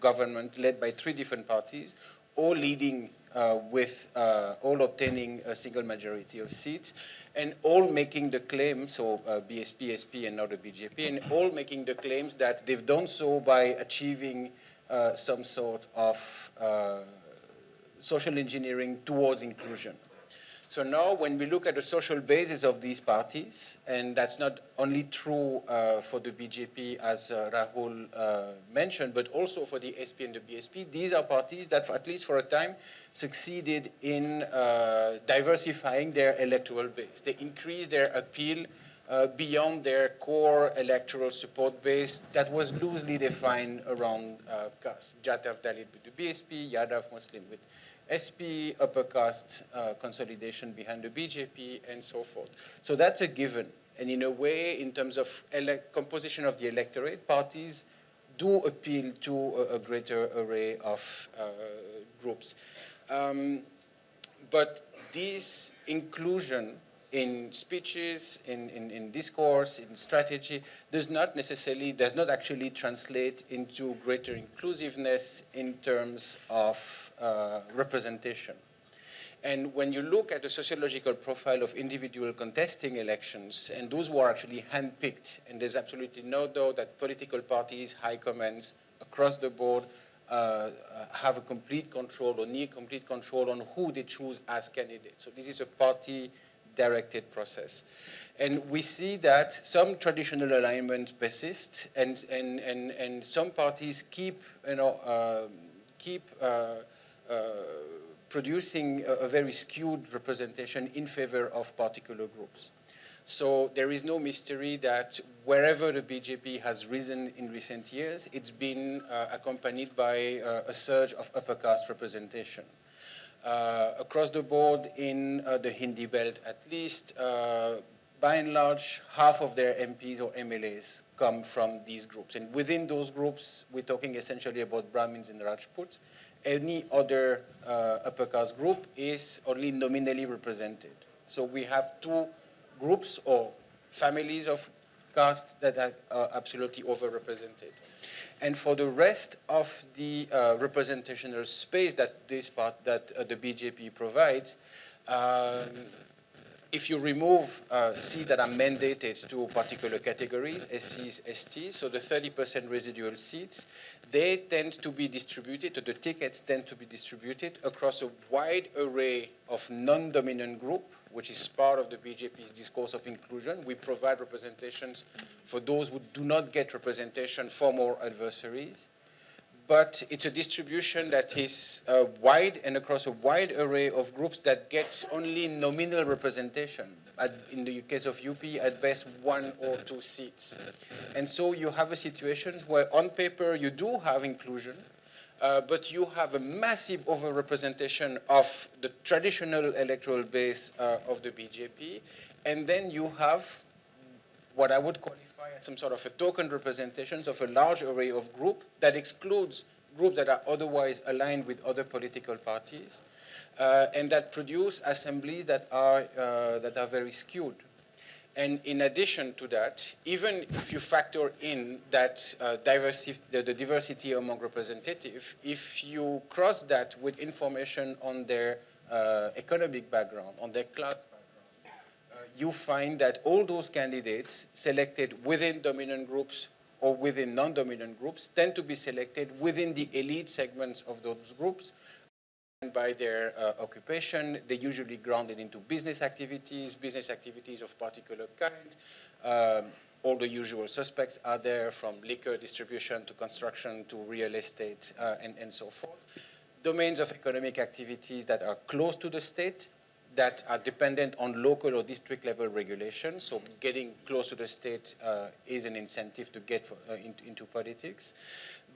governments led by 3 different parties, all leading with all obtaining a single majority of seats, and all making the claim, so BSP, SP, and now the BJP, and all making the claims that they've done so by achieving some sort of social engineering towards inclusion. So now when we look at the social basis of these parties, and that's not only true for the BJP, as Rahul mentioned, but also for the SP and the BSP, these are parties that, at least for a time, succeeded in diversifying their electoral base. They increased their appeal beyond their core electoral support base that was loosely defined around caste. Jatav Dalit with the BSP, Yadav Muslim with SP, upper caste consolidation behind the BJP, and so forth. So that's a given. And in a way, in terms of composition of the electorate, parties do appeal to a greater array of groups. But this inclusion in speeches, in discourse, in strategy, does not actually translate into greater inclusiveness in terms of representation. And when you look at the sociological profile of individual contesting elections, and those who are actually handpicked, and there's absolutely no doubt that political parties, high commands across the board have a complete control or near complete control on who they choose as candidates. So this is a party-directed process. And we see that some traditional alignments persist, and some parties keep, producing a very skewed representation in favor of particular groups. So there is no mystery that wherever the BJP has risen in recent years, it's been accompanied by a surge of upper caste representation. Across the board in the Hindi belt, at least, by and large, half of their MPs or MLAs come from these groups. And within those groups, we're talking essentially about Brahmins and Rajputs. Any other upper caste group is only nominally represented. So we have two groups or families of caste that are absolutely overrepresented. And for the rest of the representational space that the BJP provides, if you remove seats that are mandated to particular categories, SCs, STs, so the 30% residual seats, they tend to be distributed, or the tickets tend to be distributed across a wide array of non-dominant group, which is part of the BJP's discourse of inclusion. We provide representations for those who do not get representation for more adversaries. But it's a distribution that is wide and across a wide array of groups that get only nominal representation. In the case of UP, at best 1 or 2 seats. And so you have a situation where on paper you do have inclusion, but you have a massive overrepresentation of the traditional electoral base of the BJP, and then you have what I would qualify as some sort of a token representations of a large array of groups that excludes groups that are otherwise aligned with other political parties, and that produce assemblies that are very skewed. And in addition to that, even if you factor in that the diversity among representatives, if you cross that with information on their economic background, on their class background, you find that all those candidates selected within dominant groups or within non-dominant groups tend to be selected within the elite segments of those groups. And by their occupation, they're usually grounded into business activities of particular kind. All the usual suspects are there, from liquor distribution to construction to real estate and so forth. Domains of economic activities that are close to the state, that are dependent on local or district level regulation. So getting close to the state is an incentive to get into politics.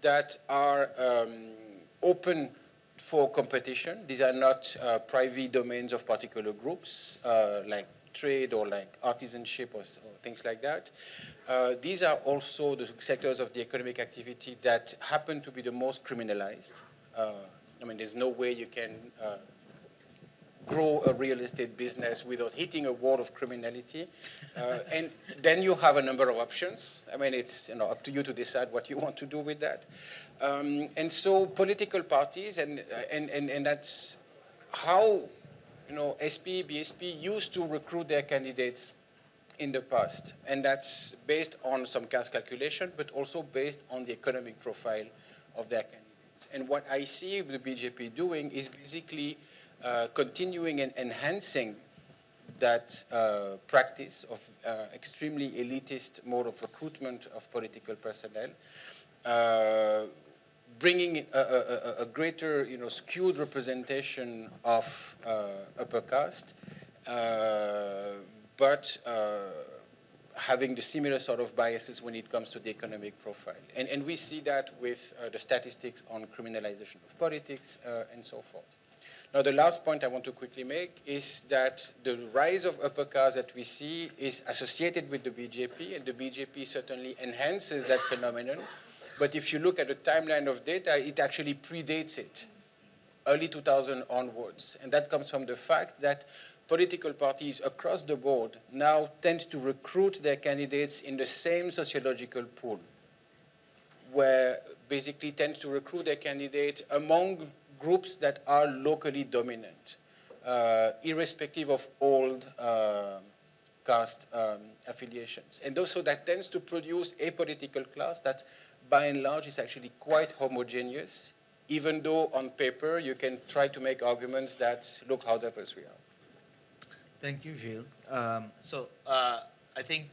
That are open for competition. These are not private domains of particular groups, like trade or like artisanship or things like that. These are also the sectors of the economic activity that happen to be the most criminalized. I mean, there's no way you can grow a real estate business without hitting a wall of criminality. And then you have a number of options. I mean, it's up to you to decide what you want to do with that. And so political parties, and that's how SP, BSP used to recruit their candidates in the past. And that's based on some caste calculation, but also based on the economic profile of their candidates. And what I see the BJP doing is basically continuing and enhancing that practice of extremely elitist mode of recruitment of political personnel, bringing a greater, skewed representation of upper caste, but having the similar sort of biases when it comes to the economic profile. And we see that with the statistics on criminalization of politics and so forth. Now, the last point I want to quickly make is that the rise of upper caste that we see is associated with the BJP, and the BJP certainly enhances that phenomenon. But if you look at the timeline of data, it actually predates it, early 2000 onwards. And that comes from the fact that political parties across the board now tend to recruit their candidates in the same sociological pool, where basically tend to recruit their candidate among groups that are locally dominant, irrespective of old caste affiliations. And also that tends to produce a political class that, by and large, is actually quite homogeneous, even though on paper you can try to make arguments that look how diverse we are. Thank you, Gilles. I think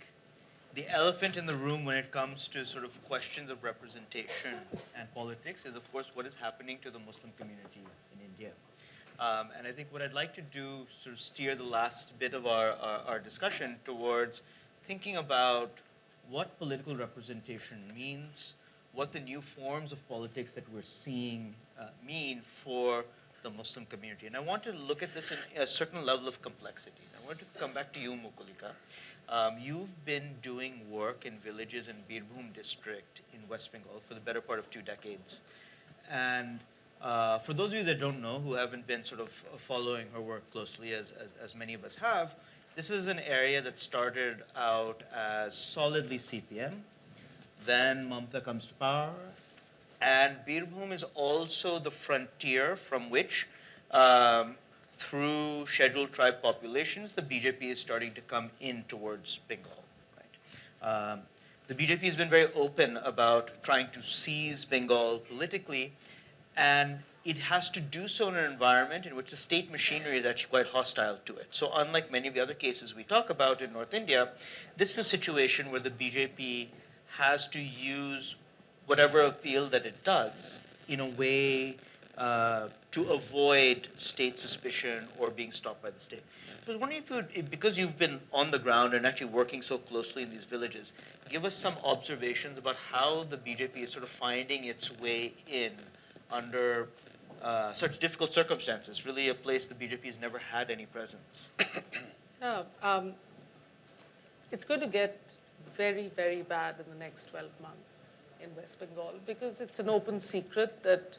the elephant in the room when it comes to sort of questions of representation and politics is, of course, what is happening to the Muslim community in India. And I think what I'd like to do, sort of steer the last bit of our discussion towards thinking about what political representation means, what the new forms of politics that we're seeing mean for the Muslim community. And I want to look at this in a certain level of complexity. I want to come back to you, Mukulika. You've been doing work in villages in Birbhum district in West Bengal for the better part of 2 decades. And for those of you that don't know, who haven't been sort of following her work closely as many of us have, this is an area that started out as solidly CPM. Then Mamata comes to power. And Birbhum is also the frontier from which, through scheduled tribe populations, the BJP is starting to come in towards Bengal. Right? The BJP has been very open about trying to seize Bengal politically, and it has to do so in an environment in which the state machinery is actually quite hostile to it. So unlike many of the other cases we talk about in North India, this is a situation where the BJP has to use whatever appeal that it does in a way to avoid state suspicion or being stopped by the state. So I was wondering if you would, because you've been on the ground and actually working so closely in these villages, give us some observations about how the BJP is sort of finding its way in under such difficult circumstances, really a place the BJP has never had any presence. Yeah, it's going to get very, very bad in the next 12 months in West Bengal, because it's an open secret that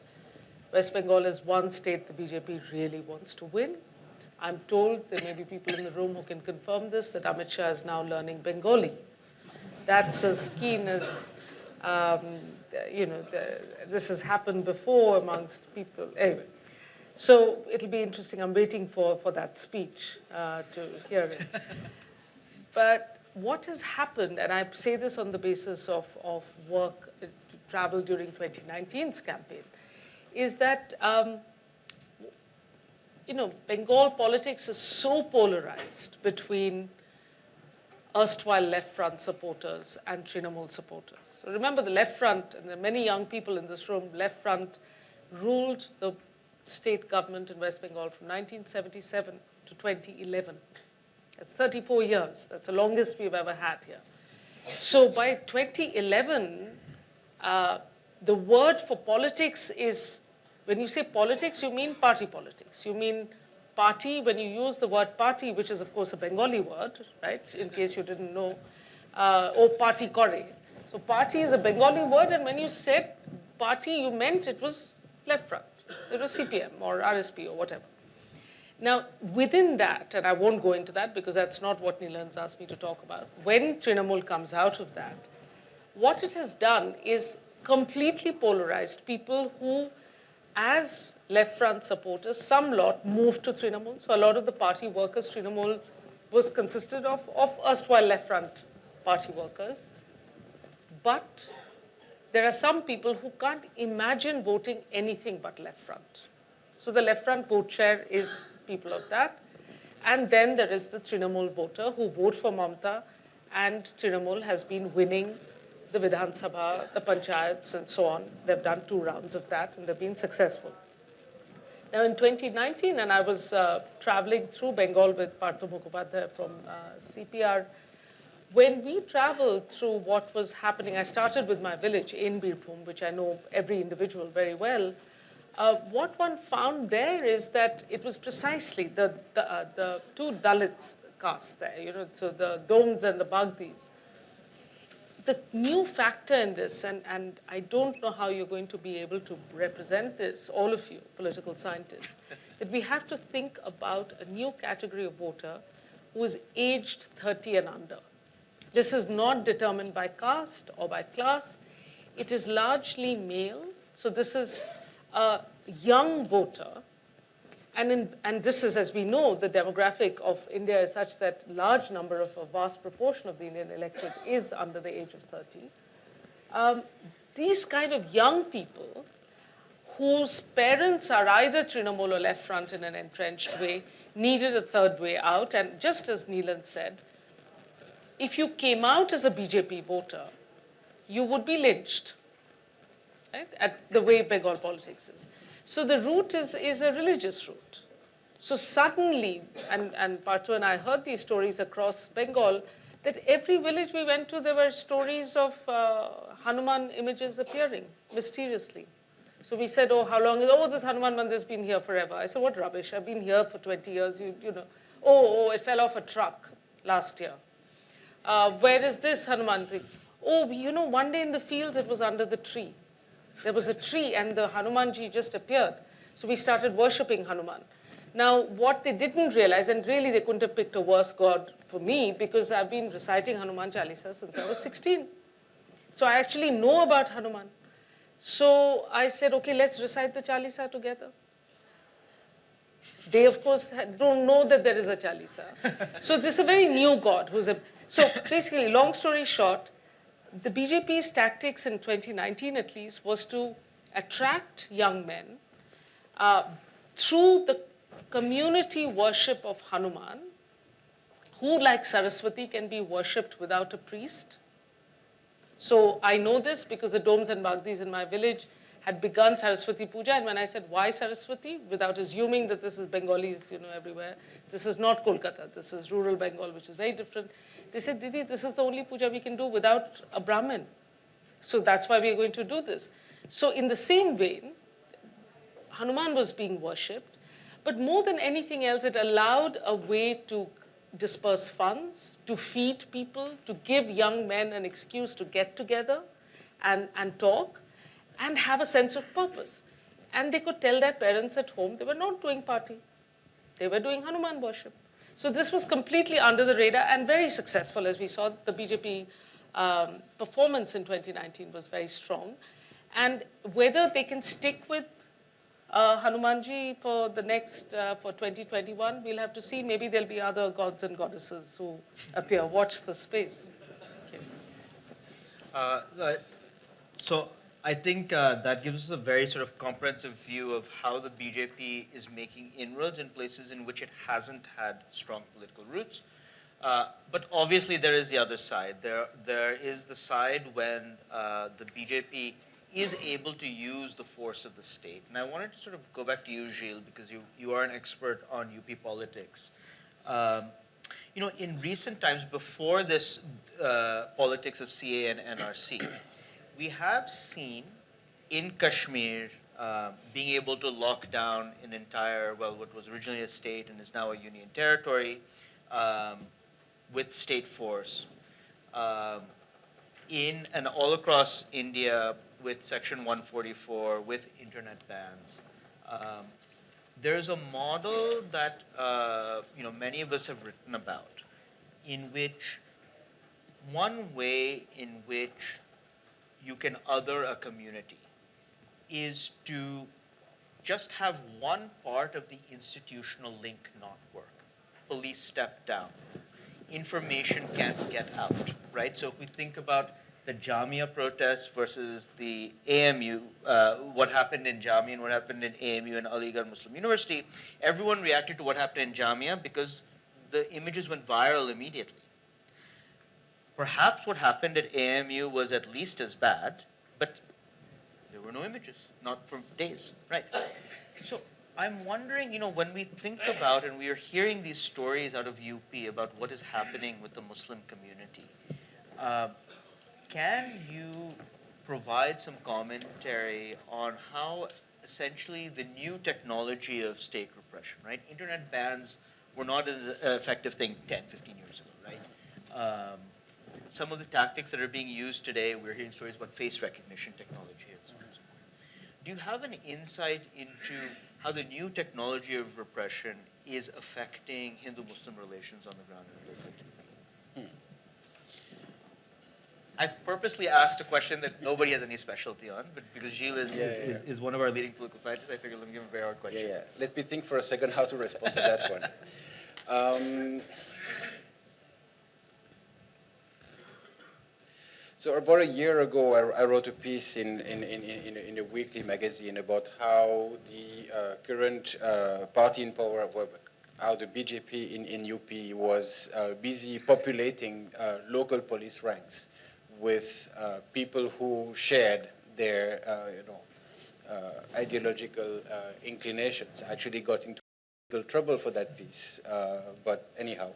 West Bengal is one state the BJP really wants to win. I'm told there may be people in the room who can confirm this, that Amit Shah is now learning Bengali. That's as keen as, this has happened before amongst people. Anyway, so it'll be interesting. I'm waiting for that speech to hear it. But what has happened, and I say this on the basis of work, travel during 2019's campaign, is that, Bengal politics is so polarized between erstwhile left front supporters and Trinamool supporters. So remember the left front, and there are many young people in this room, left front ruled the state government in West Bengal from 1977 to 2011. That's 34 years. That's the longest we've ever had here. So by 2011, the word for politics is, when you say politics, you mean party politics. You mean party, when you use the word party, which is of course a Bengali word, right, in case you didn't know, or party kore. So party is a Bengali word, and when you said party, you meant it was left front. It was CPM or RSP or whatever. Now, within that, and I won't go into that because that's not what Neelan's asked me to talk about, when Trinamool comes out of that, what it has done is completely polarized people who, as left front supporters, some lot moved to Trinamool. So a lot of the party workers, Trinamool was consisted of erstwhile left front party workers. But there are some people who can't imagine voting anything but left front. So the left front vote share is people of that. And then there is the Trinamool voter who vote for Mamata, and Trinamool has been winning the Vidhan Sabha, the Panchayats, and so on. They've done 2 rounds of that, and they've been successful. Now, in 2019, and I was traveling through Bengal with Partha Mukhopadhyay from CPR, when we traveled through what was happening, I started with my village in Birbhum, which I know every individual very well. What one found there is that it was precisely the two Dalits caste there, so the Doms and the Bagdis. The new factor in this, and I don't know how you're going to be able to represent this, all of you, political scientists, that we have to think about a new category of voter who is aged 30 and under. This is not determined by caste or by class. It is largely male. So this is a young voter. And this is, as we know, the demographic of India is such that large number of a vast proportion of the Indian electorate is under the age of 30. These kind of young people whose parents are either Trinamool or left front in an entrenched way, needed a third way out. And just as Neelan said, if you came out as a BJP voter, you would be lynched, right? At the way Bengal politics is. So the route is a religious route. So suddenly, and Parthu and I heard these stories across Bengal, that every village we went to, there were stories of Hanuman images appearing mysteriously. So we said, oh, how long is, oh, this Hanuman Mandir's been here forever. I said, what rubbish, I've been here for 20 years, you know. Oh, it fell off a truck last year. Where is this Hanuman thing? Oh, one day in the fields, it was under the tree. There was a tree and the Hanumanji just appeared. So we started worshipping Hanuman. Now, what they didn't realize, and really they couldn't have picked a worse god for me, because I've been reciting Hanuman Chalisa since I was 16. So I actually know about Hanuman. So I said, okay, let's recite the Chalisa together. They, of course, don't know that there is a Chalisa. So this is a very new god. So basically, long story short, the BJP's tactics in 2019, at least, was to attract young men through the community worship of Hanuman, who, like Saraswati, can be worshipped without a priest. So I know this because the Doms and Bagdis in my village had begun Saraswati Puja, and when I said, why Saraswati? Without assuming that this is Bengalis, everywhere. This is not Kolkata. This is rural Bengal, which is very different. They said, Didi, this is the only puja we can do without a Brahmin. So that's why we're going to do this. So in the same vein, Hanuman was being worshipped, but more than anything else, it allowed a way to disperse funds, to feed people, to give young men an excuse to get together and talk, and have a sense of purpose. And they could tell their parents at home they were not doing party. They were doing Hanuman worship. So this was completely under the radar and very successful. As we saw, the BJP performance in 2019 was very strong. And whether they can stick with Hanumanji for the next, for 2021, we'll have to see. Maybe there'll be other gods and goddesses who appear. Watch the space. Okay. So I think that gives us a very sort of comprehensive view of how the BJP is making inroads in places in which it hasn't had strong political roots. But obviously there is the other side. There is the side when the BJP is able to use the force of the state. And I wanted to sort of go back to you, Gilles, because you are an expert on UP politics. In recent times, before this politics of CA and NRC, we have seen in Kashmir being able to lock down an entire, what was originally a state and is now a union territory with state force. In and all across India with Section 144, with internet bans. There's a model that many of us have written about, in which one way in which you can other a community is to just have one part of the institutional link not work. Police step down. Information can't get out, right? So if we think about the Jamia protests versus the AMU, what happened in Jamia and what happened in AMU and Aligarh Muslim University, everyone reacted to what happened in Jamia because the images went viral immediately. Perhaps what happened at AMU was at least as bad, but there were no images, not for days, right? So I'm wondering, when we think about and we are hearing these stories out of UP about what is happening with the Muslim community, uh, can you provide some commentary on how essentially the new technology of state repression, right? Internet bans were not as effective thing 10, 15 years ago, right? Some of the tactics that are being used today, we're hearing stories about face recognition technology and so on and so forth. Do you have an insight into how the new technology of repression is affecting Hindu-Muslim relations on the ground in India? I've purposely asked a question that nobody has any specialty on, but because Gilles is one of our leading political scientists, I figured let me give him a very hard question. Yeah. Let me think for a second how to respond to that one. So about a year ago, I wrote a piece in a weekly magazine about how the current party in power, how the BJP in UP was busy populating local police ranks with people who shared their, ideological inclinations. I actually got into legal trouble for that piece, but anyhow.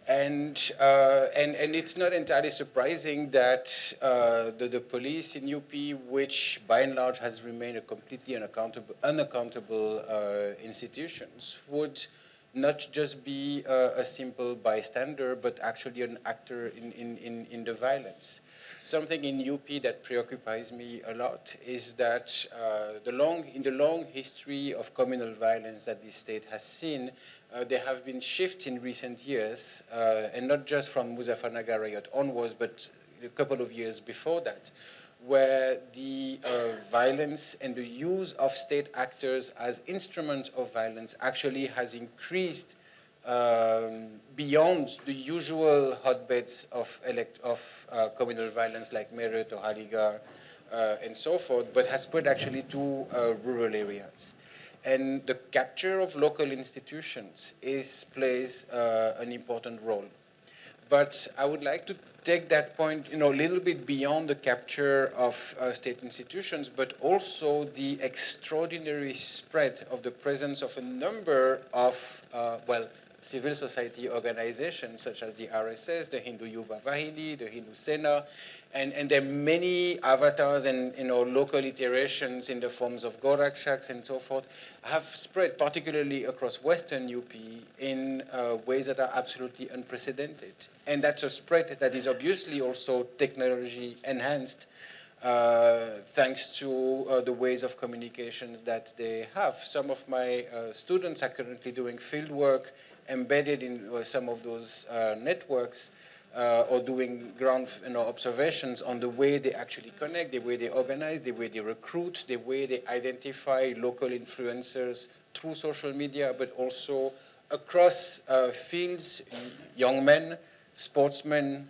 And it's not entirely surprising that the police in UP, which by and large has remained a completely unaccountable institutions, would not just be a simple bystander, but actually an actor in the violence. Something in UP that preoccupies me a lot is that in the long history of communal violence that this state has seen, there have been shifts in recent years, and not just from Muzaffarnagar riot onwards, but a couple of years before that, where the violence and the use of state actors as instruments of violence actually has increased beyond the usual hotbeds of communal violence like Meerut or Aligarh and so forth, but has spread actually to rural areas. And the capture of local institutions plays an important role. But I would like to take that point, a little bit beyond the capture of state institutions, but also the extraordinary spread of the presence of a number of, civil society organizations such as the RSS, the Hindu Yuva Vahini, the Hindu Sena, and there are many avatars and local iterations in the forms of Gorakshaks and so forth have spread, particularly across Western UP, in ways that are absolutely unprecedented. And that's a spread that is obviously also technology enhanced, thanks to the ways of communications that they have. Some of my students are currently doing field work embedded in some of those networks, or doing ground observations on the way they actually connect, the way they organize, the way they recruit, the way they identify local influencers through social media, but also across fields, young men, sportsmen,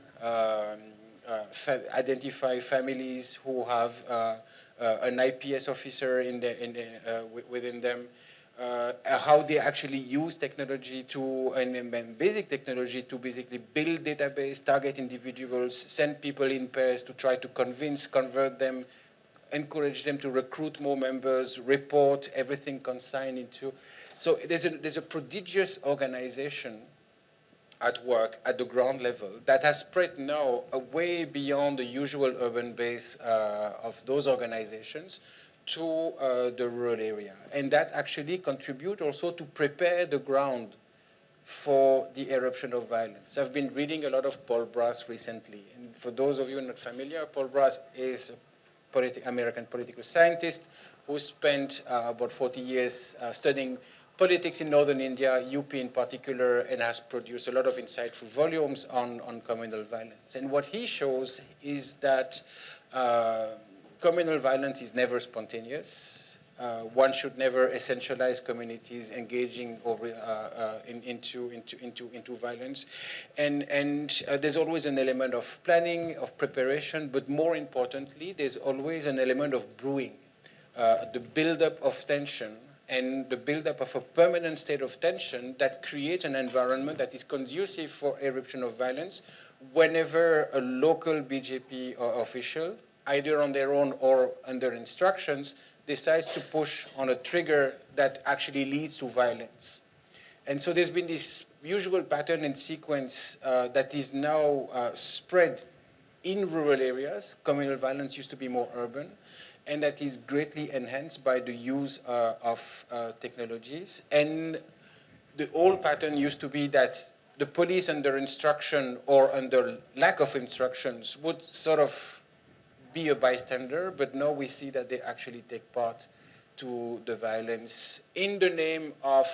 identify families who have an IPS officer within them, how they actually use technology and basic technology to basically build database, target individuals, send people in pairs to try to convert them, encourage them to recruit more members, report everything consigned into. So there's a prodigious organization at work at the ground level that has spread now way beyond the usual urban base of those organizations to the rural area. And that actually contributes also to prepare the ground for the eruption of violence. I've been reading a lot of Paul Brass recently. And for those of you not familiar, Paul Brass is a American political scientist who spent about 40 years studying politics in northern India, UP in particular, and has produced a lot of insightful volumes on communal violence. And what he shows is that communal violence is never spontaneous. One should never essentialize communities engaging into violence. And there's always an element of planning, of preparation, but more importantly, there's always an element of brewing, the buildup of tension and the buildup of a permanent state of tension that creates an environment that is conducive for eruption of violence whenever a local BJP official, either on their own or under instructions, decides to push on a trigger that actually leads to violence. And so there's been this usual pattern and sequence that is now spread in rural areas. Communal violence used to be more urban, and that is greatly enhanced by the use of technologies. And the old pattern used to be that the police under instruction or under lack of instructions would sort of be a bystander, but now we see that they actually take part to the violence in the name of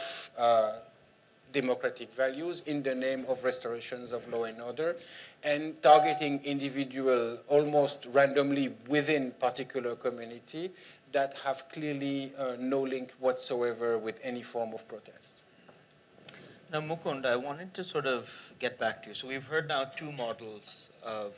democratic values, in the name of restorations of law and order, and targeting individual almost randomly within particular community that have clearly no link whatsoever with any form of protest. Now, Mukund, I wanted to sort of get back to you. So we've heard now two models of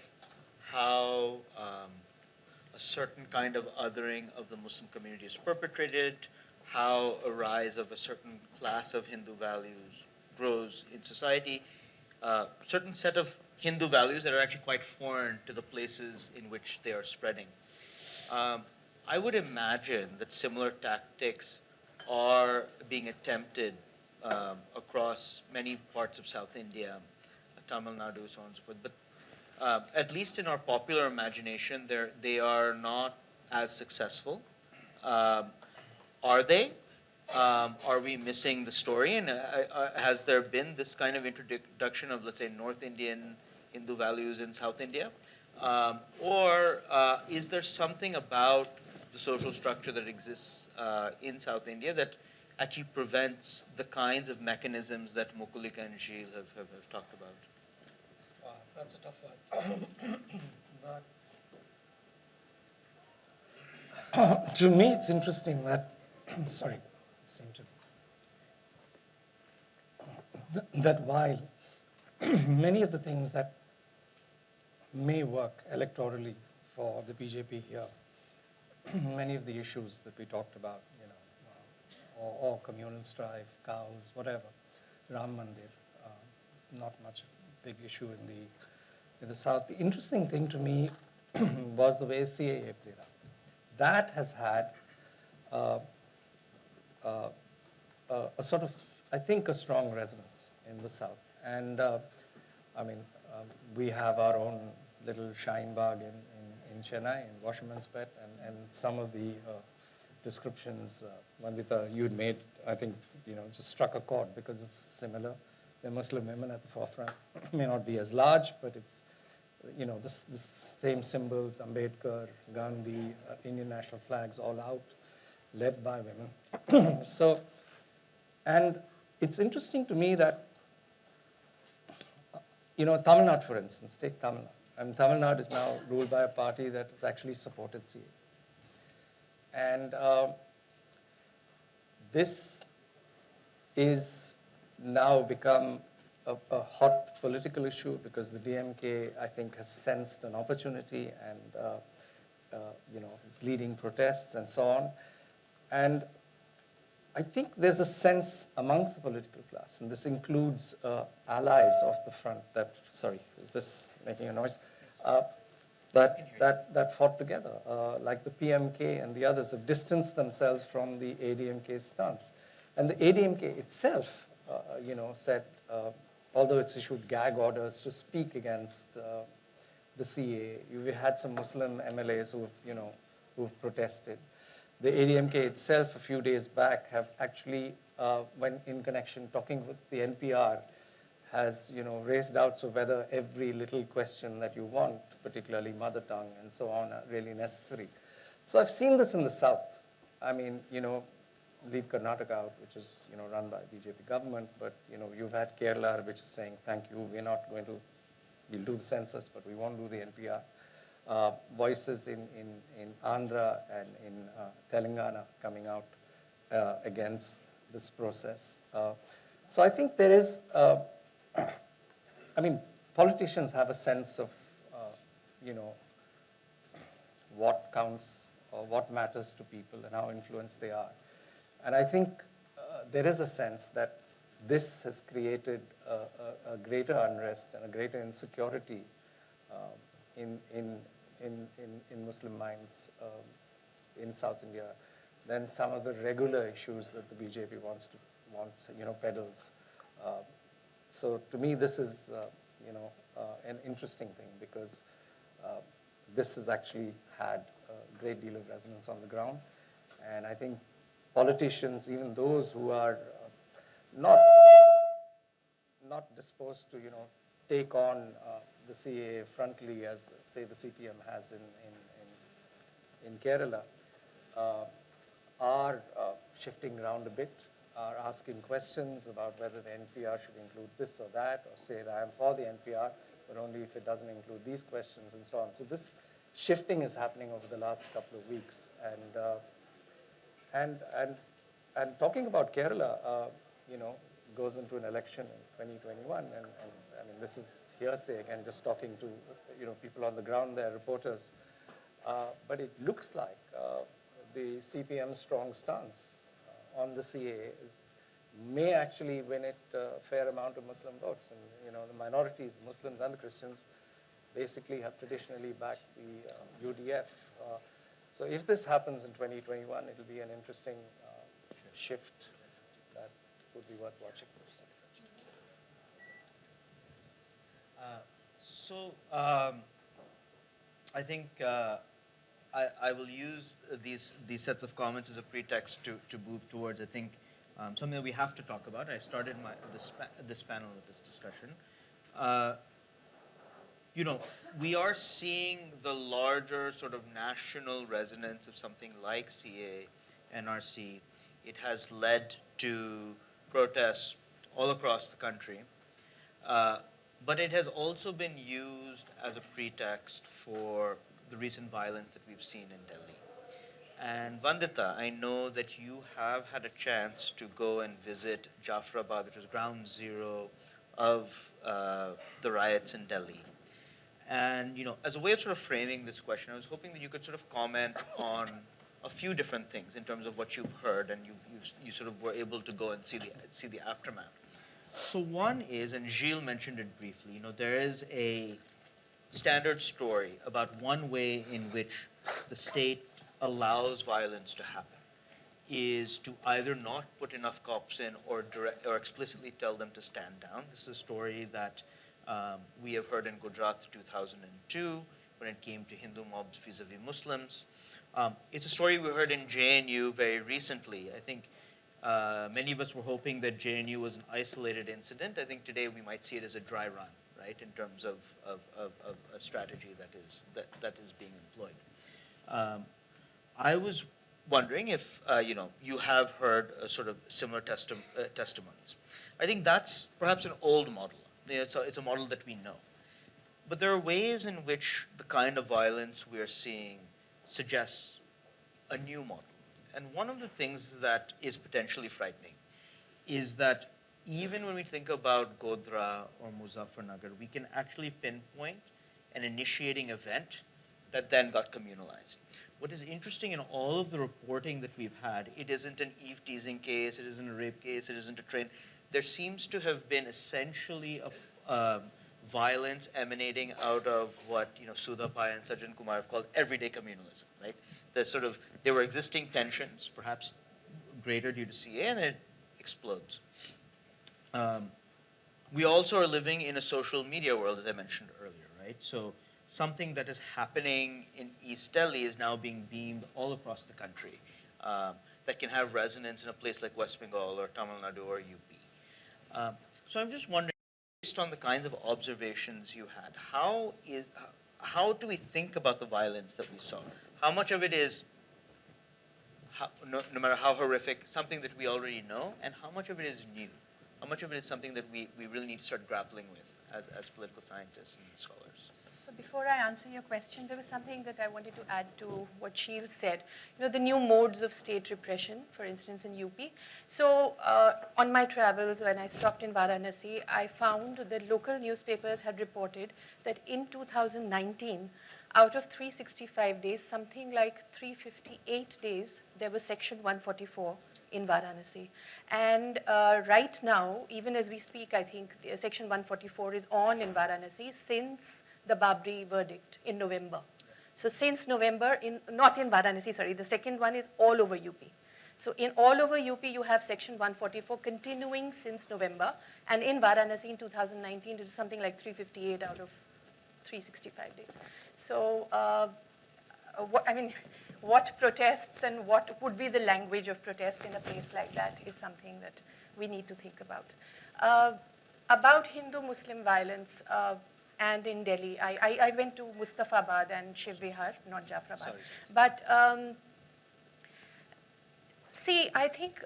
how a certain kind of othering of the Muslim community is perpetrated, how a rise of a certain class of Hindu values grows in society, certain set of Hindu values that are actually quite foreign to the places in which they are spreading. I would imagine that similar tactics are being attempted across many parts of South India, Tamil Nadu, so on and so forth. But at least in our popular imagination, they are not as successful. Are they? Are we missing the story? And has there been this kind of introduction of, let's say, North Indian Hindu values in South India? Or is there something about the social structure that exists in South India that actually prevents the kinds of mechanisms that Mukulika and Gilles have talked about? Wow, that's a tough one. But to me, it's interesting that, sorry, seem to, that while many of the things that may work electorally for the BJP here, many of the issues that we talked about, or communal strife, cows, whatever, Ram Mandir, not much big issue in the South. The interesting thing to me was the way CAA played out. That has had a sort of, I think, a strong resonance in the South. And I mean, we have our own little Shine Bagh in Chennai, in Washerman's Pet, and some of the descriptions, Vandita, you'd made, I think, just struck a chord because it's similar. The Muslim women at the forefront may not be as large, but it's, the same symbols, Ambedkar, Gandhi, Indian national flags all out, led by women. So, and it's interesting to me that, Tamil Nadu, for instance, take Tamil Nadu. And Tamil Nadu is now ruled by a party that has actually supported CA. And this is now become a hot political issue because the DMK, I think, has sensed an opportunity and is leading protests and so on. And I think there's a sense amongst the political class, and this includes allies of the front that, sorry, is this making a noise? That fought together, like the PMK and the others have distanced themselves from the ADMK stance. And the ADMK itself, said, although it's issued gag orders to speak against the CA, we had some Muslim MLAs who've protested. The ADMK itself, a few days back, have actually, when in connection talking with the NPR, has raised doubts of whether every little question that you want, particularly mother tongue and so on, are really necessary. So I've seen this in the South. I mean, leave Karnataka out, which is run by BJP government, but you've had Kerala, which is saying, thank you, we're not going to, we'll do the census, but we won't do the NPR. Voices in Andhra and in Telangana coming out against this process. So I think there is, I mean, politicians have a sense of, what counts or what matters to people and how influenced they are. And I think there is a sense that this has created a greater unrest and a greater insecurity in Muslim minds in South India. than some of the regular issues that the BJP peddles. So to me, this is, an interesting thing because this has actually had a great deal of resonance on the ground. And I think politicians, even those who are not disposed to, take on the CAA frontally as, say, the CPM has in Kerala, are shifting around a bit, are asking questions about whether the NPR should include this or that, or say that I'm for the NPR, but only if it doesn't include these questions and so on. So this shifting is happening over the last couple of weeks. And talking about Kerala, goes into an election in 2021, and I mean, this is hearsay again, just talking to, people on the ground there, reporters. But it looks like the CPM's strong stance on the CAA may actually win it a fair amount of Muslim votes. And, the minorities, Muslims and the Christians, basically have traditionally backed the UDF. So if this happens in 2021, it'll be an interesting shift that would be worth watching. I think I will use these sets of comments as a pretext to move towards, I think, something that we have to talk about. I started this panel with this discussion. We are seeing the larger sort of national resonance of something like CA, NRC. It has led to protests all across the country. But it has also been used as a pretext for the recent violence that we've seen in Delhi. And Vandita, I know that you have had a chance to go and visit Jafrabad, which was ground zero of the riots in Delhi. And as a way of sort of framing this question, I was hoping that you could sort of comment on a few different things in terms of what you've heard, and you sort of were able to go and see the aftermath. So one is, and Gilles mentioned it briefly, there is a standard story about one way in which the state allows violence to happen is to either not put enough cops in or explicitly tell them to stand down. This is a story that we have heard in Gujarat 2002 when it came to Hindu mobs vis-a-vis Muslims. It's a story we heard in JNU very recently. I think many of us were hoping that JNU was an isolated incident. I think today we might see it as a dry run, right, in terms of a strategy that is being employed. I was wondering if you have heard sort of similar testimonies. I think that's perhaps an old model. It's a model that we know. But there are ways in which the kind of violence we are seeing suggests a new model. And one of the things that is potentially frightening is that even when we think about Godhra or Muzaffarnagar, we can actually pinpoint an initiating event that then got communalized. What is interesting in all of the reporting that we've had, it isn't an Eve teasing case, it isn't a rape case, it isn't a train. There seems to have been essentially a violence emanating out of what Sudha Pai and Sajjan Kumar have called everyday communalism, right? There were existing tensions, perhaps greater due to CA, and then it explodes. We also are living in a social media world, as I mentioned earlier, right? So something that is happening in East Delhi is now being beamed all across the country that can have resonance in a place like West Bengal or Tamil Nadu or UP. So I'm just wondering, based on the kinds of observations you had, how do we think about the violence that we saw? How much of it is, no matter how horrific, something that we already know, and how much of it is new? How much of it is something that we really need to start grappling with as political scientists and scholars? So before I answer your question, there was something that I wanted to add to what Sheil said. The new modes of state repression, for instance, in UP. So on my travels, when I stopped in Varanasi, I found that local newspapers had reported that in 2019, out of 365 days, something like 358 days, there was Section 144 in Varanasi. And right now, even as we speak, I think Section 144 is on in Varanasi since the Babri verdict in November. So since November, not in Varanasi, sorry, the second one is all over UP. So in all over UP, you have Section 144 continuing since November, and in Varanasi in 2019, it is something like 358 out of 365 days. So, what protests and what would be the language of protest in a place like that is something that we need to think about. About Hindu-Muslim violence, and in Delhi, I went to Mustafabad and Shiv Vihar, not Jafrabad. Sorry. But see, I think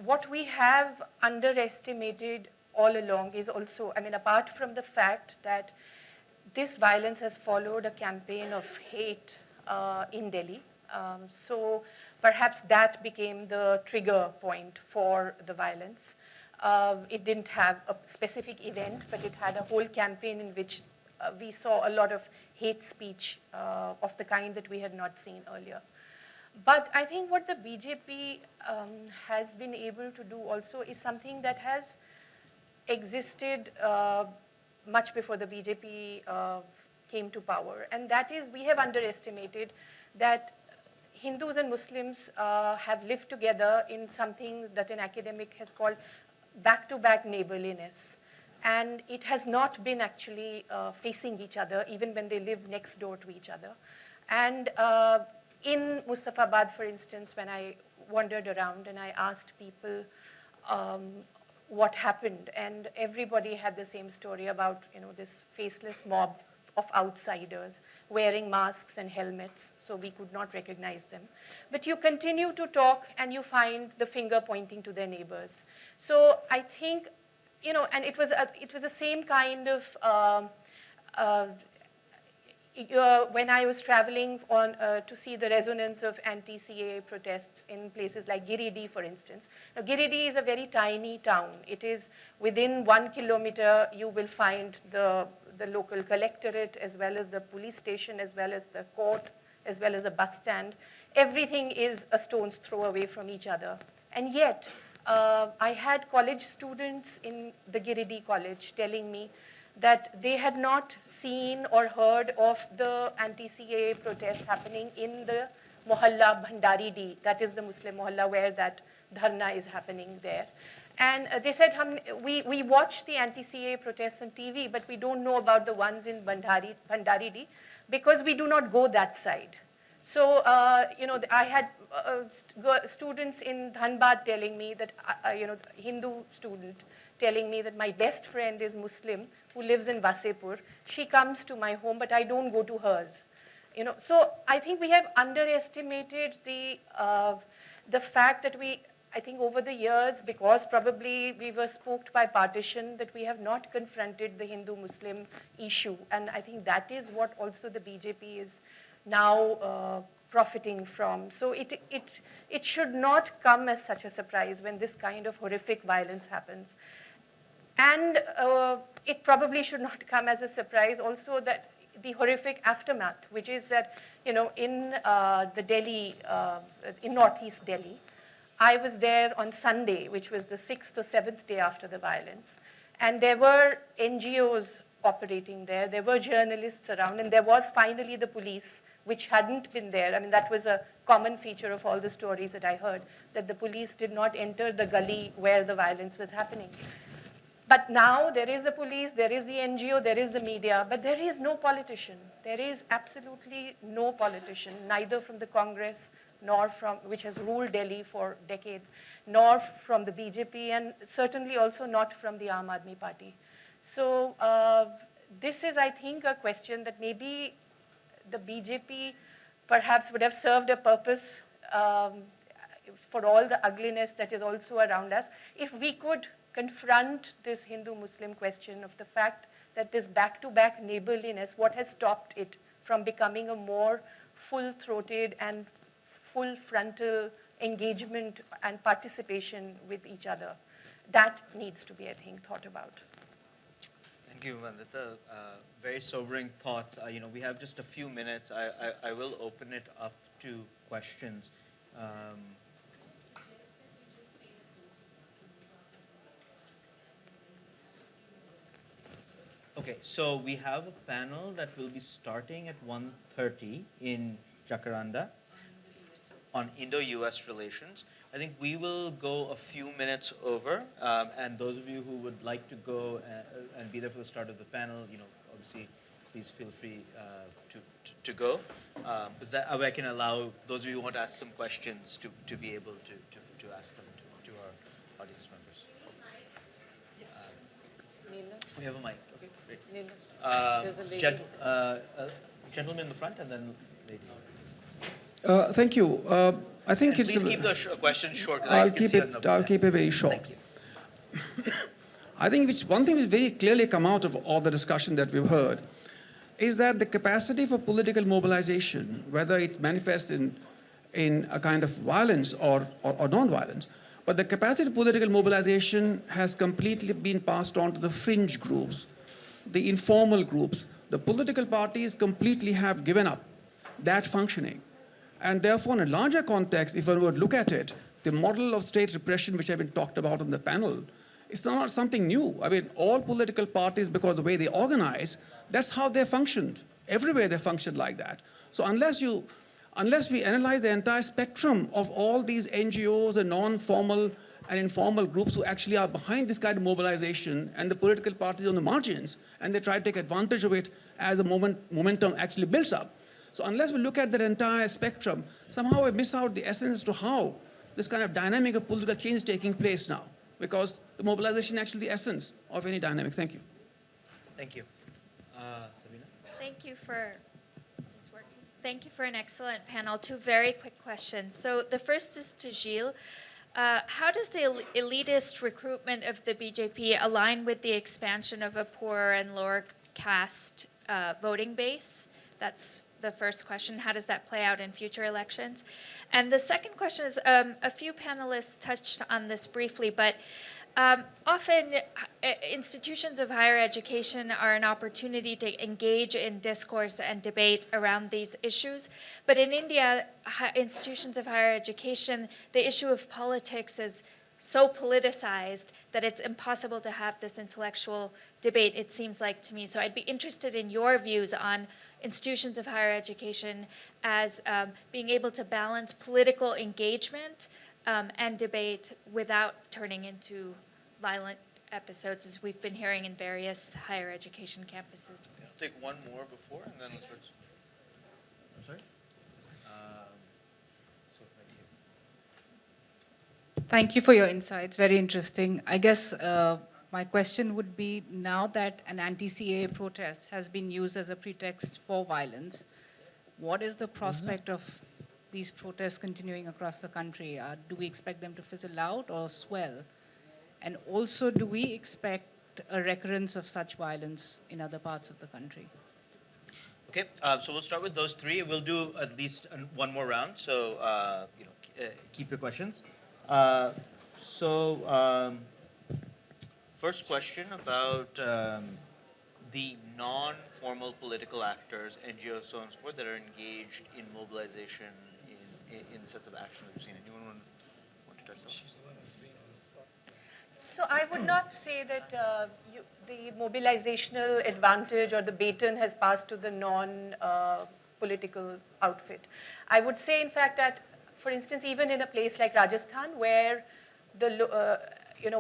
what we have underestimated all along is also, apart from the fact that this violence has followed a campaign of hate in Delhi. So perhaps that became the trigger point for the violence. It didn't have a specific event, but it had a whole campaign in which we saw a lot of hate speech of the kind that we had not seen earlier. But I think what the BJP has been able to do also is something that has existed much before the BJP came to power. And that is, we have underestimated that Hindus and Muslims have lived together in something that an academic has called back-to-back neighborliness. And it has not been actually facing each other, even when they live next door to each other. And in Mustafabad, for instance, when I wandered around and I asked people what happened, and everybody had the same story about this faceless mob of outsiders wearing masks and helmets, so we could not recognize them. But you continue to talk and you find the finger pointing to their neighbors. So I think, and it was the same kind of when I was traveling to see the resonance of anti-CAA protests in places like Giridih, for instance. Now, Giridih is a very tiny town. It is within 1 kilometer, you will find the local electorate, as well as the police station, as well as the court, as well as a bus stand. Everything is a stone's throw away from each other. And yet, I had college students in the Giridih college telling me that they had not seen or heard of the anti-CAA protest happening in the Mohalla Bhandari D, that is the Muslim Mohalla where that dharna is happening there. And they said, we watch the anti-CAA protests on TV, but we don't know about the ones in Bhandari D because we do not go that side. So, I had students in Dhanbad telling me that, Hindu student telling me that my best friend is Muslim who lives in Vasepur. She comes to my home, but I don't go to hers. So I think we have underestimated the fact that I think over the years, because probably we were spooked by partition, that we have not confronted the Hindu-Muslim issue. And I think that is what also the BJP is now profiting from. So it should not come as such a surprise when this kind of horrific violence happens. And it probably should not come as a surprise also that the horrific aftermath, which is that, in the Delhi, in Northeast Delhi, I was there on Sunday, which was the 6th or 7th day after the violence. And there were NGOs operating there. There were journalists around. And there was finally the police, which hadn't been there. That was a common feature of all the stories that I heard, that the police did not enter the gully where the violence was happening. But now there is the police, there is the NGO, there is the media, but there is no politician. There is absolutely no politician, neither from the Congress, nor from, which has ruled Delhi for decades, nor from the BJP, and certainly also not from the Aam Aadmi Party. So this is, I think, a question that maybe the BJP perhaps would have served a purpose for all the ugliness that is also around us, if we could confront this Hindu-Muslim question of the fact that this back-to-back neighborliness, what has stopped it from becoming a more full-throated and full frontal engagement and participation with each other. That needs to be, I think, thought about. Thank you, Vandita. Very sobering thoughts. We have just a few minutes. I will open it up to questions. Okay, so we have a panel that will be starting at 1:30 in Jacaranda on Indo-US relations. I think we will go a few minutes over, and those of you who would like to go and be there for the start of the panel, obviously, please feel free to go. But that I can allow those of you who want to ask some questions to be able to ask them to our audience members. We have a mic. Okay, great. There's a lady. Gentleman in the front, and then lady. Thank you. I think And it's. please keep the questions short. I'll keep it very short. Thank you. I think one thing which very clearly come out of all the discussion that we've heard is that the capacity for political mobilization, whether it manifests in a kind of violence or non-violence, but the capacity of political mobilization has completely been passed on to the fringe groups, the informal groups. The political parties completely have given up that functioning. And therefore, in a larger context, if I were to look at it, the model of state repression, which has been talked about on the panel, it's not something new. I mean, all political parties, because of the way they organize, that's how they functioned. Everywhere they functioned like that. So unless we analyze the entire spectrum of all these NGOs and non-formal and informal groups who actually are behind this kind of mobilization, and the political parties on the margins, and they try to take advantage of it as the momentum actually builds up. So unless we look at that entire spectrum, somehow we miss out the essence as to how this kind of dynamic of political change is taking place now, because the mobilization is actually the essence of any dynamic. Thank you. Thank you. Sabina? Thank you for, is this working? Thank you for an excellent panel. Two very quick questions. So the first is to Gilles. How does the elitist recruitment of the BJP align with the expansion of a poorer and lower caste voting base? That's the first question. How does that play out in future elections? And the second question is, a few panelists touched on this briefly, but often institutions of higher education are an opportunity to engage in discourse and debate around these issues. But in India, institutions of higher education, the issue of politics is so politicized that it's impossible to have this intellectual debate, it seems like to me. So I'd be interested in your views on institutions of higher education as being able to balance political engagement and debate without turning into violent episodes, as we've been hearing in various higher education campuses. I'll take one more before, and then let's switch. I'm sorry? So right here. Thank you for your insights. Very interesting. I guess my question would be, now that an anti-CAA protest has been used as a pretext for violence, what is the prospect of these protests continuing across the country? Do we expect them to fizzle out or swell? And also, do we expect a recurrence of such violence in other parts of the country? Okay, so we'll start with those three. We'll do at least one more round, so keep your questions. First question about the non-formal political actors, NGOs, so on and so forth, that are engaged in mobilization in sets of action that we've seen. Anyone want to touch on? So I would not say that the mobilizational advantage or the baton has passed to the non-political outfit. I would say, in fact, that, for instance, even in a place like Rajasthan, where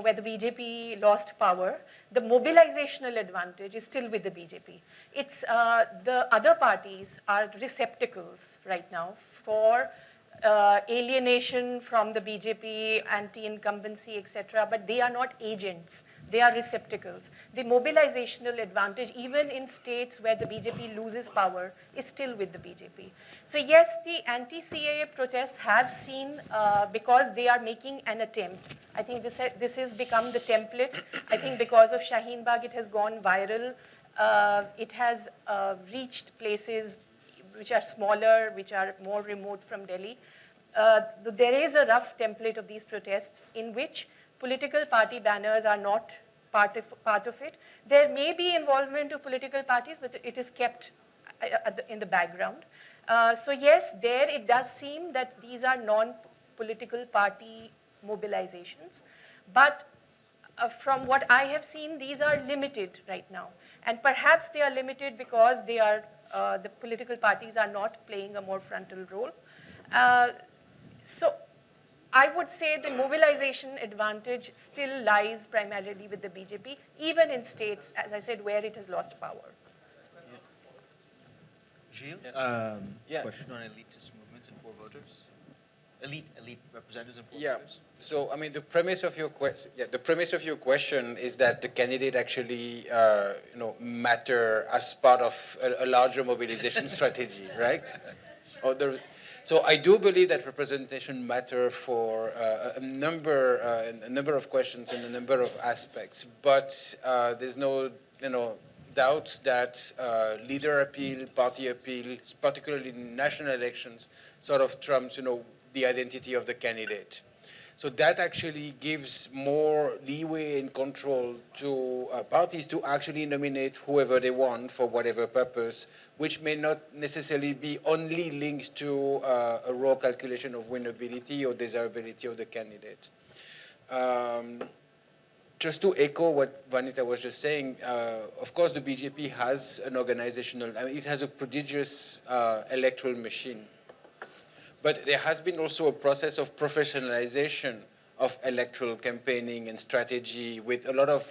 where the BJP lost power, the mobilizational advantage is still with the BJP. It's the other parties are receptacles right now for alienation from the BJP, anti-incumbency, etc., but they are not agents. They are receptacles. The mobilizational advantage, even in states where the BJP loses power, is still with the BJP. So yes, the anti-CAA protests have seen, because they are making an attempt. I think this has become the template. I think because of Shaheen Bagh, it has gone viral. It has reached places which are smaller, which are more remote from Delhi. There is a rough template of these protests in which political party banners are not part of it. There may be involvement of political parties, but it is kept in the background. So yes, there it does seem that these are non-political party mobilizations. But from what I have seen, these are limited right now. And perhaps they are limited because they are, the political parties are not playing a more frontal role. So I would say the mobilization advantage still lies primarily with the BJP, even in states, as I said, where it has lost power. Gilles, Yeah. question on elitist movements and poor voters? Elite representatives and poor Yeah. voters? So, I mean, the premise of your question is that the candidate actually, matter as part of a larger mobilization strategy, right? Or so I do believe that representation matter for a number of questions and a number of aspects, but there's no, doubt that leader appeal, party appeal, particularly in national elections, sort of trumps, the identity of the candidate. So that actually gives more leeway and control to parties to actually nominate whoever they want for whatever purpose, which may not necessarily be only linked to a raw calculation of winnability or desirability of the candidate. Just to echo what Vanita was just saying, of course the BJP has an organizational, it has a prodigious electoral machine. But there has been also a process of professionalization of electoral campaigning and strategy with a lot of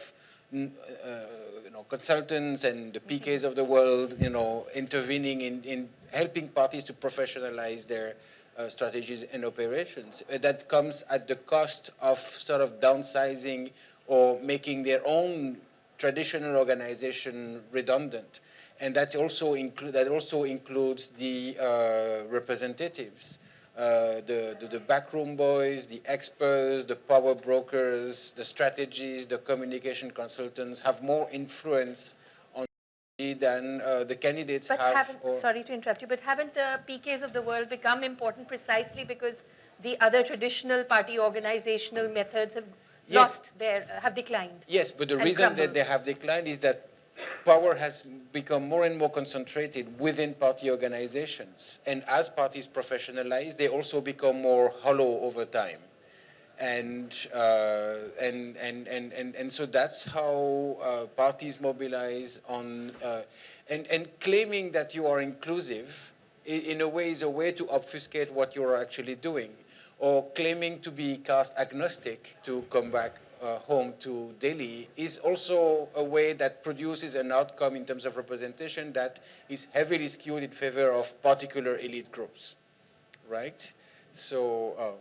consultants and the PKs of the world, intervening in helping parties to professionalize their strategies and operations. That comes at the cost of sort of downsizing or making their own traditional organization redundant. And that also includes the representatives, the backroom boys, the experts, the power brokers, the strategies, the communication consultants have more influence on than the candidates But have. sorry to interrupt you, but haven't the PKs of the world become important precisely because the other traditional party organizational methods have have declined? Yes, but the reason that they have declined is that power has become more and more concentrated within party organizations. And as parties professionalize, they also become more hollow over time. And so that's how parties mobilize on, and claiming that you are inclusive in a way is a way to obfuscate what you're actually doing, or claiming to be caste agnostic to come back home to Delhi is also a way that produces an outcome in terms of representation that is heavily skewed in favor of particular elite groups, right? So.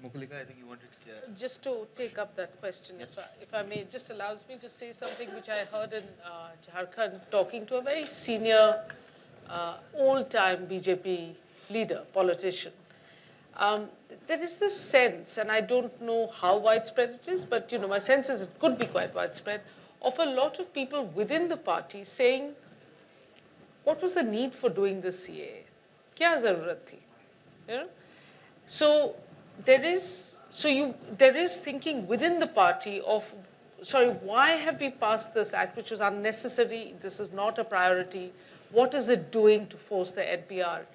Mukulika, I think you wanted to... Just to take up that question, Yes. if I may, it just allows me to say something which I heard in Jharkhand, talking to a very senior, old-time BJP leader, politician. There is this sense, and I don't know how widespread it is, but my sense is it could be quite widespread, of a lot of people within the party saying, what was the need for doing this CAA? Kya zarurat thi? So there is thinking within the party of, sorry, why have we passed this act, which was unnecessary? This is not a priority. What is it doing to force the NPR?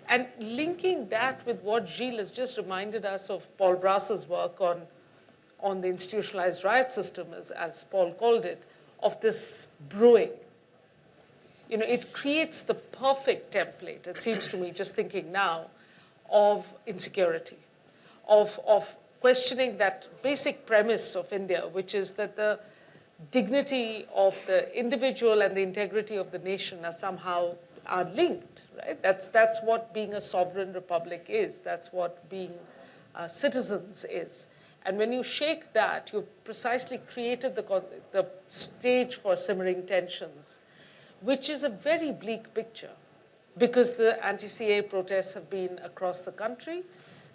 And linking that with what Gilles has just reminded us of Paul Brass's work on the institutionalized riot system, as Paul called it, of this brewing. It creates the perfect template, it seems to me, just thinking now, of insecurity, of questioning that basic premise of India, which is that the dignity of the individual and the integrity of the nation are linked, right? That's what being a sovereign republic is. That's what being citizens is. And when you shake that, you precisely created the stage for simmering tensions, which is a very bleak picture, because the anti-CAA protests have been across the country,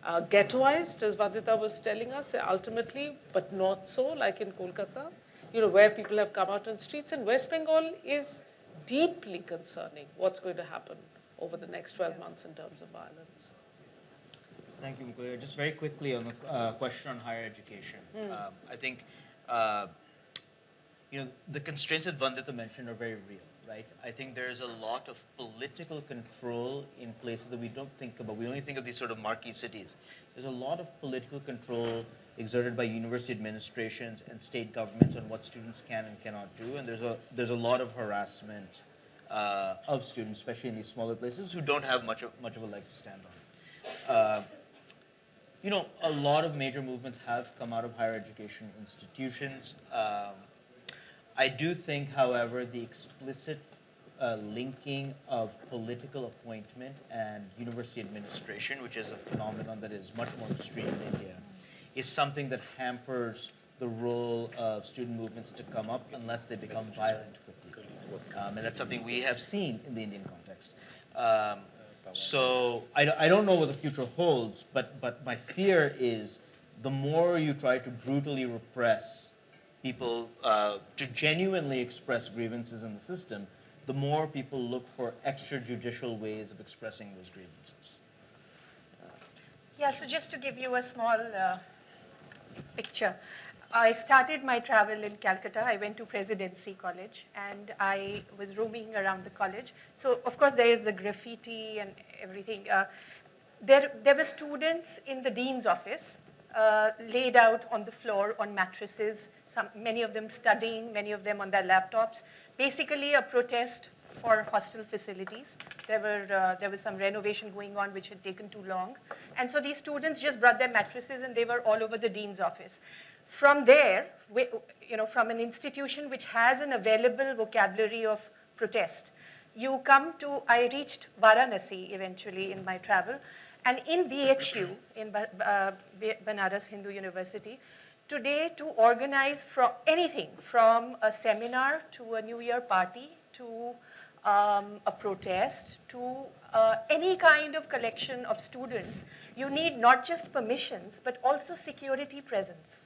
ghettoized, as Vandita was telling us, ultimately, but not so, like in Kolkata, where people have come out on streets. And West Bengal is deeply concerning what's going to happen over the next 12 months in terms of violence. Thank you, Mukulika. Just very quickly on the question on higher education. I think, the constraints that Vandita mentioned are very real. right? I think there's a lot of political control in places that we don't think about. We only think of these sort of marquee cities. There's a lot of political control exerted by university administrations and state governments on what students can and cannot do, and there's a lot of harassment of students, especially in these smaller places, who don't have much of a leg to stand on. You know, a lot of major movements have come out of higher education institutions. I do think, however, the explicit linking of political appointment and university administration, which is a phenomenon that is much more extreme in India, is something that hampers the role of student movements to come up unless they become violent quickly. And that's something we have seen in the Indian context. So I don't know what the future holds, but my fear is the more you try to brutally repress people to genuinely express grievances in the system, the more people look for extrajudicial ways of expressing those grievances. Yeah, so just to give you a small picture. I started my travel in Calcutta. I went to Presidency College, and I was roaming around the college. So, of course, there is the graffiti and everything. There were students in the dean's office laid out on the floor on mattresses, many of them studying, many of them on their laptops. Basically, a protest for hostel facilities. There was some renovation going on which had taken too long. And so these students just brought their mattresses, and they were all over the dean's office. From there, from an institution which has an available vocabulary of protest, you come to, I reached Varanasi eventually in my travel, and in BHU, in Banaras Hindu University, today to organize from anything from a seminar to a New Year party to a protest to any kind of collection of students, you need not just permissions, but also security presence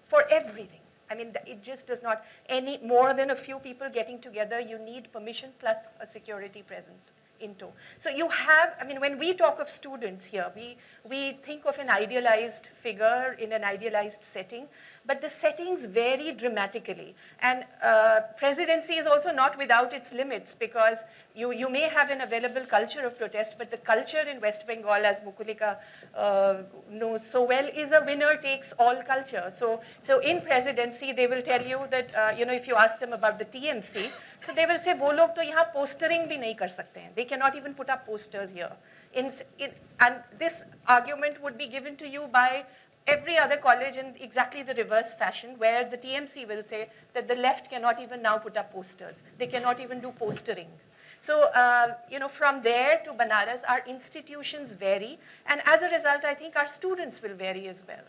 for everything. I mean, it just does not, any more than a few people getting together, you need permission plus a security presence in tow. So you have, I mean, when we talk of students here, we think of an idealized figure in an idealized setting, but the settings vary dramatically. And presidency is also not without its limits, because you may have an available culture of protest, but the culture in West Bengal, as Mukulika knows so well, is a winner takes all culture. So in presidency, they will tell you that, if you ask them about the TMC, so they will say, wo log to yahan postering bhi nahi kar sakte hain. They cannot even put up posters here. And this argument would be given to you by every other college in exactly the reverse fashion, where the TMC will say that the left cannot even now put up posters. They cannot even do postering. So, from there to Banaras, our institutions vary. And as a result, I think our students will vary as well.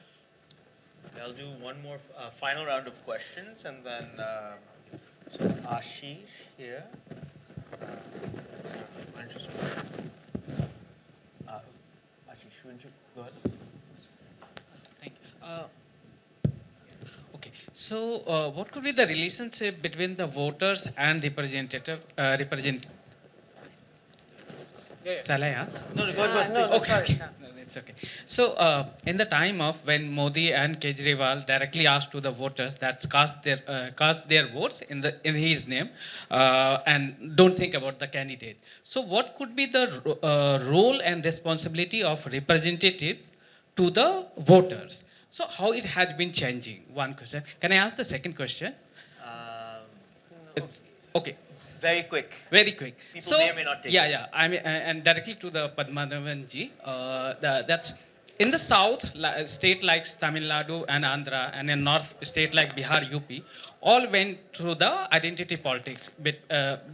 I'll do one more final round of questions, and then so Ashish here. Ashish, why don't you go ahead? Thank you. Okay, so what could be the relationship between the voters and Shall I ask? No, go ahead. No, Okay, sorry. okay. No, it's okay. So, in the time of when Modi and Kejriwal directly asked to the voters that cast their votes in his name, and don't think about the candidate. So, what could be the role and responsibility of representatives to the voters? So, how it has been changing? One question. Can I ask the second question? It's, okay. Very quick. Very quick. People may or may not take it. Yeah. I mean, and directly to the Padmanabhan ji. That's in the south, state like Tamil Nadu and Andhra, and in north, state like Bihar, UP, all went through the identity politics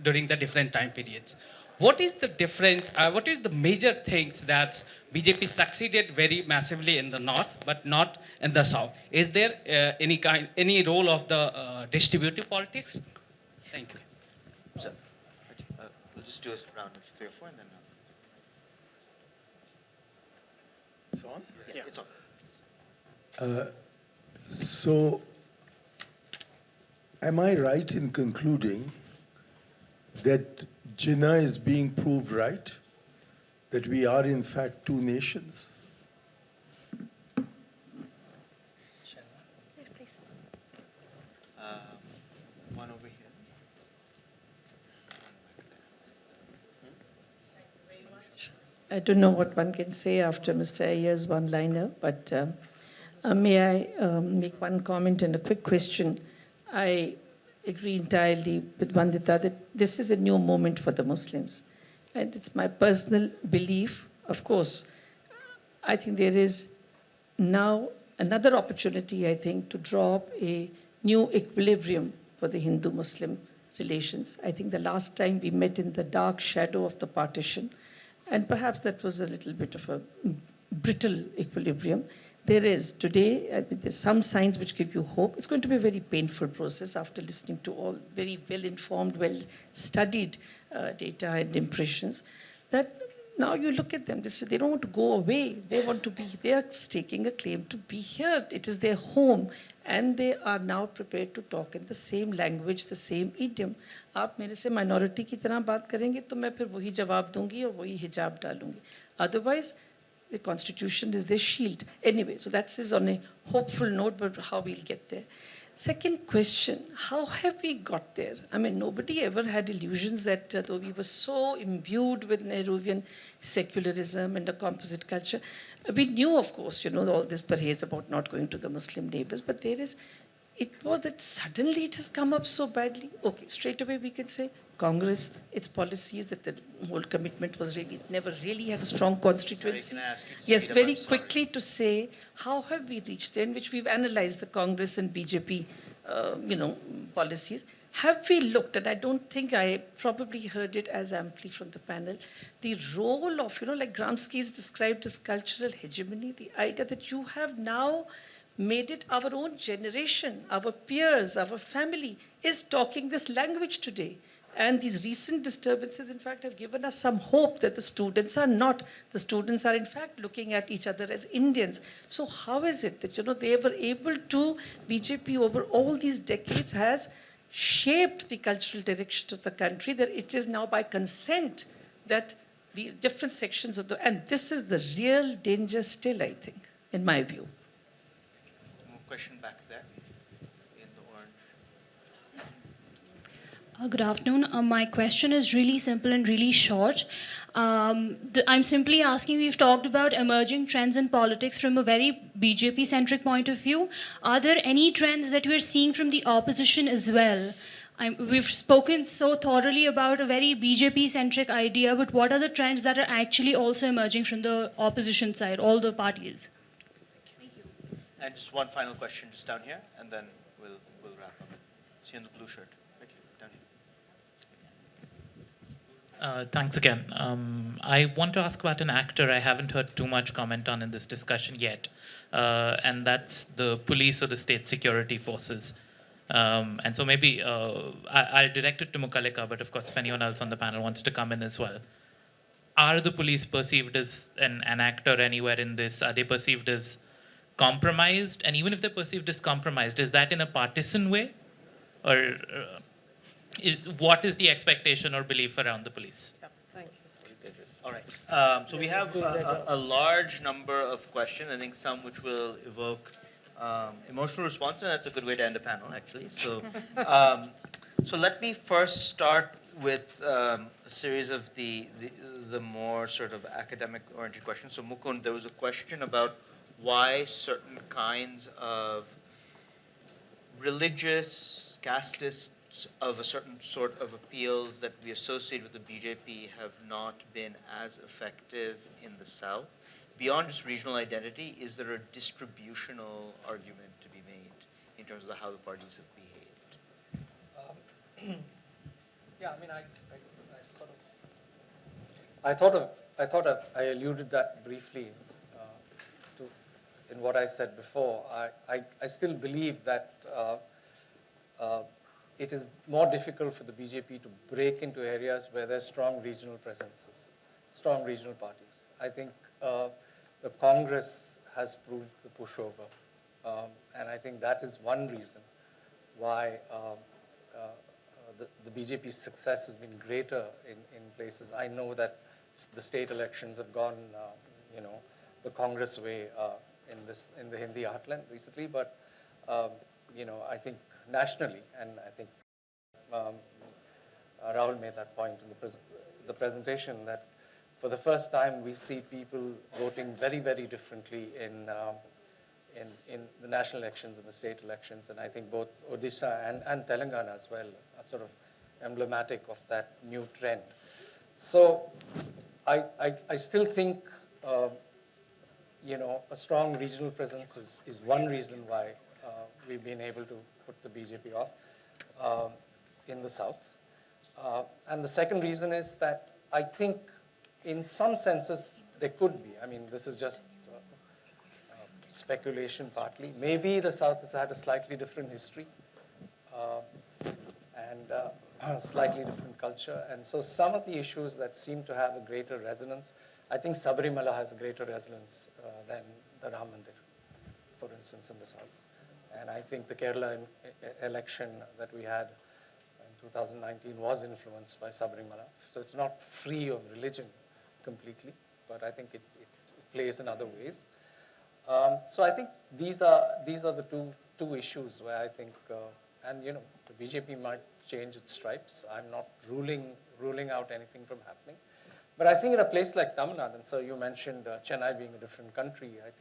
during the different time periods. What is the difference? What is the major things that BJP succeeded very massively in the north, but not in the south? Is there any role of the distributive politics? Thank you. So, we'll just do a round of 3 or 4, and then. It's on? Yeah, it's on. So, am I right in concluding that Jinnah is being proved right? That we are in fact two nations? Yes, please. One over here. I don't know what one can say after Mr. Ayer's one-liner, but may I make one comment and a quick question? I agree entirely with Vandita that this is a new moment for the Muslims. And it's my personal belief, of course, I think there is now another opportunity, I think, to draw up a new equilibrium for the Hindu-Muslim relations. I think the last time we met in the dark shadow of the partition, and perhaps that was a little bit of a brittle equilibrium. There is today, there's some signs which give you hope. It's going to be a very painful process after listening to all very well-informed, well-studied data and impressions, that now you look at them, they don't want to go away. They are staking a claim to be here. It is their home. And they are now prepared to talk in the same language, the same idiom. आप मेरे से minority की तरह बात करेंगे तो मैं फिर वही जवाब दूंगी और वही हिजाब डालूंगी. Otherwise, the constitution is their shield. Anyway, so that is on a hopeful note, but how we'll get there. Second question, how have we got there? I mean, nobody ever had illusions that though we were so imbued with Nehruvian secularism and a composite culture, we knew, of course, all this parades about not going to the Muslim neighbors, but it was that suddenly it has come up so badly. Okay, straight away we can say Congress, its policies, that the whole commitment was really, never really had a strong constituency. Yes, very quickly to say, how have we reached there, in which we've analyzed the Congress and BJP, policies. Have we looked, and I don't think I probably heard it as amply from the panel, the role of, like Gramsci is described as cultural hegemony, the idea that you have now made it our own generation, our peers, our family is talking this language today. And these recent disturbances, in fact, have given us some hope that the students are not. The students are, in fact, looking at each other as Indians. So how is it that, they were able to, BJP over all these decades has shaped the cultural direction of the country, that it is now by consent that the different sections of and this is the real danger still, I think, in my view. Question back there in the orange. Good afternoon. My question is really simple and really short. I'm simply asking, we've talked about emerging trends in politics from a very BJP-centric point of view. Are there any trends that we're seeing from the opposition as well? We've spoken so thoroughly about a very BJP-centric idea, but what are the trends that are actually also emerging from the opposition side, all the parties? And just one final question just down here, and then we'll wrap up. See you in the blue shirt. Right here, down here. Thanks again. I want to ask about an actor I haven't heard too much comment on in this discussion yet, and that's the police or the state security forces. And so maybe I'll direct it to Mukalika, but of course if anyone else on the panel wants to come in as well. Are the police perceived as an actor anywhere in this? Are they perceived as compromised? And even if they're perceived as compromised, is that in a partisan way? Or what is the expectation or belief around the police? Yeah, thank you. All right. So we have a large number of questions, I think some which will evoke emotional response, and that's a good way to end a panel, actually. So, so let me first start with a series of the more sort of academic-oriented questions. So Mukund, there was a question about why certain kinds of religious, castists of a certain sort of appeals that we associate with the BJP have not been as effective in the South. Beyond just regional identity, is there a distributional argument to be made in terms of how the parties have behaved? Yeah, I mean, I thought I alluded that briefly in what I said before. I still believe that it is more difficult for the BJP to break into areas where there's strong regional presences, strong regional parties. I think the Congress has proved the pushover, and I think that is one reason why the BJP's success has been greater in places. I know that the state elections have gone, the Congress way in the Hindi heartland recently, but I think nationally, and I think Rahul made that point in the presentation, that for the first time, we see people voting very, very differently in the national elections and the state elections. And I think both Odisha and Telangana as well are sort of emblematic of that new trend. So I still think, a strong regional presence is one reason why we've been able to put the BJP off in the South. And the second reason is that I think in some senses there could be, I mean, this is just speculation partly. Maybe the South has had a slightly different history and a slightly different culture. And so some of the issues that seem to have a greater resonance, I think Sabarimala has a greater resonance than the Ram Mandir, for instance, in the South. And I think the Kerala election that we had in 2019 was influenced by Sabarimala. So it's not free of religion completely, but I think it plays in other ways. So I think these are the two issues where I think, and the BJP might change its stripes. I'm not ruling out anything from happening. But I think in a place like Tamil Nadu, and so you mentioned Chennai being a different country, I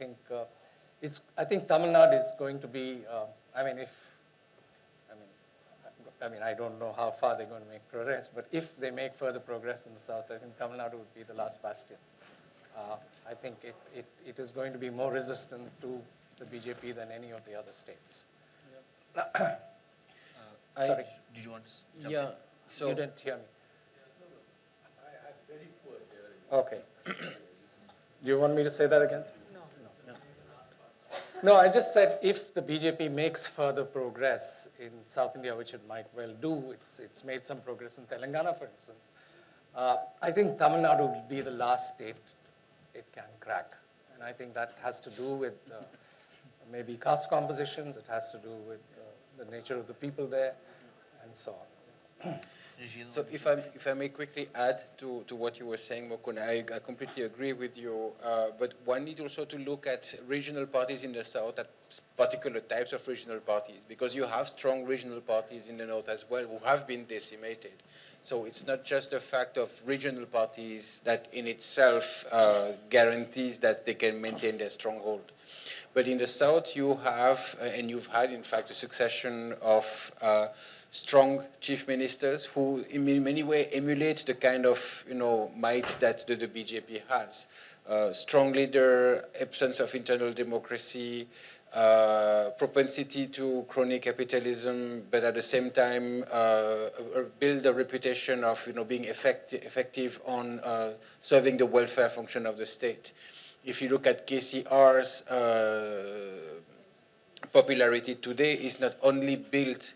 think Tamil Nadu is going to be, I don't know how far they're going to make progress, but if they make further progress in the South, I think Tamil Nadu would be the last bastion. I think it is going to be more resistant to the BJP than any of the other states. Yeah. Sorry. Did you want to jump Yeah. in? So you didn't hear me. I'm very poor hearing. Okay. Do you want me to say that again? No. No, I just said if the BJP makes further progress in South India, which it might well do, it's made some progress in Telangana, for instance. I think Tamil Nadu will be the last state it can crack. And I think that has to do with maybe caste compositions, it has to do with the nature of the people there, and so on. So if I may quickly add to what you were saying, Mokun, I completely agree with you, but one needs also to look at regional parties in the South, at particular types of regional parties, because you have strong regional parties in the North as well who have been decimated. So it's not just a fact of regional parties that in itself guarantees that they can maintain their stronghold. But in the South, you have, and you've had, in fact, a succession of strong chief ministers who, in many ways, emulate the kind of might that the BJP has. Strong leader, absence of internal democracy, propensity to crony capitalism, but at the same time build a reputation of being effective on serving the welfare function of the state. If you look at KCR's popularity today, is not only built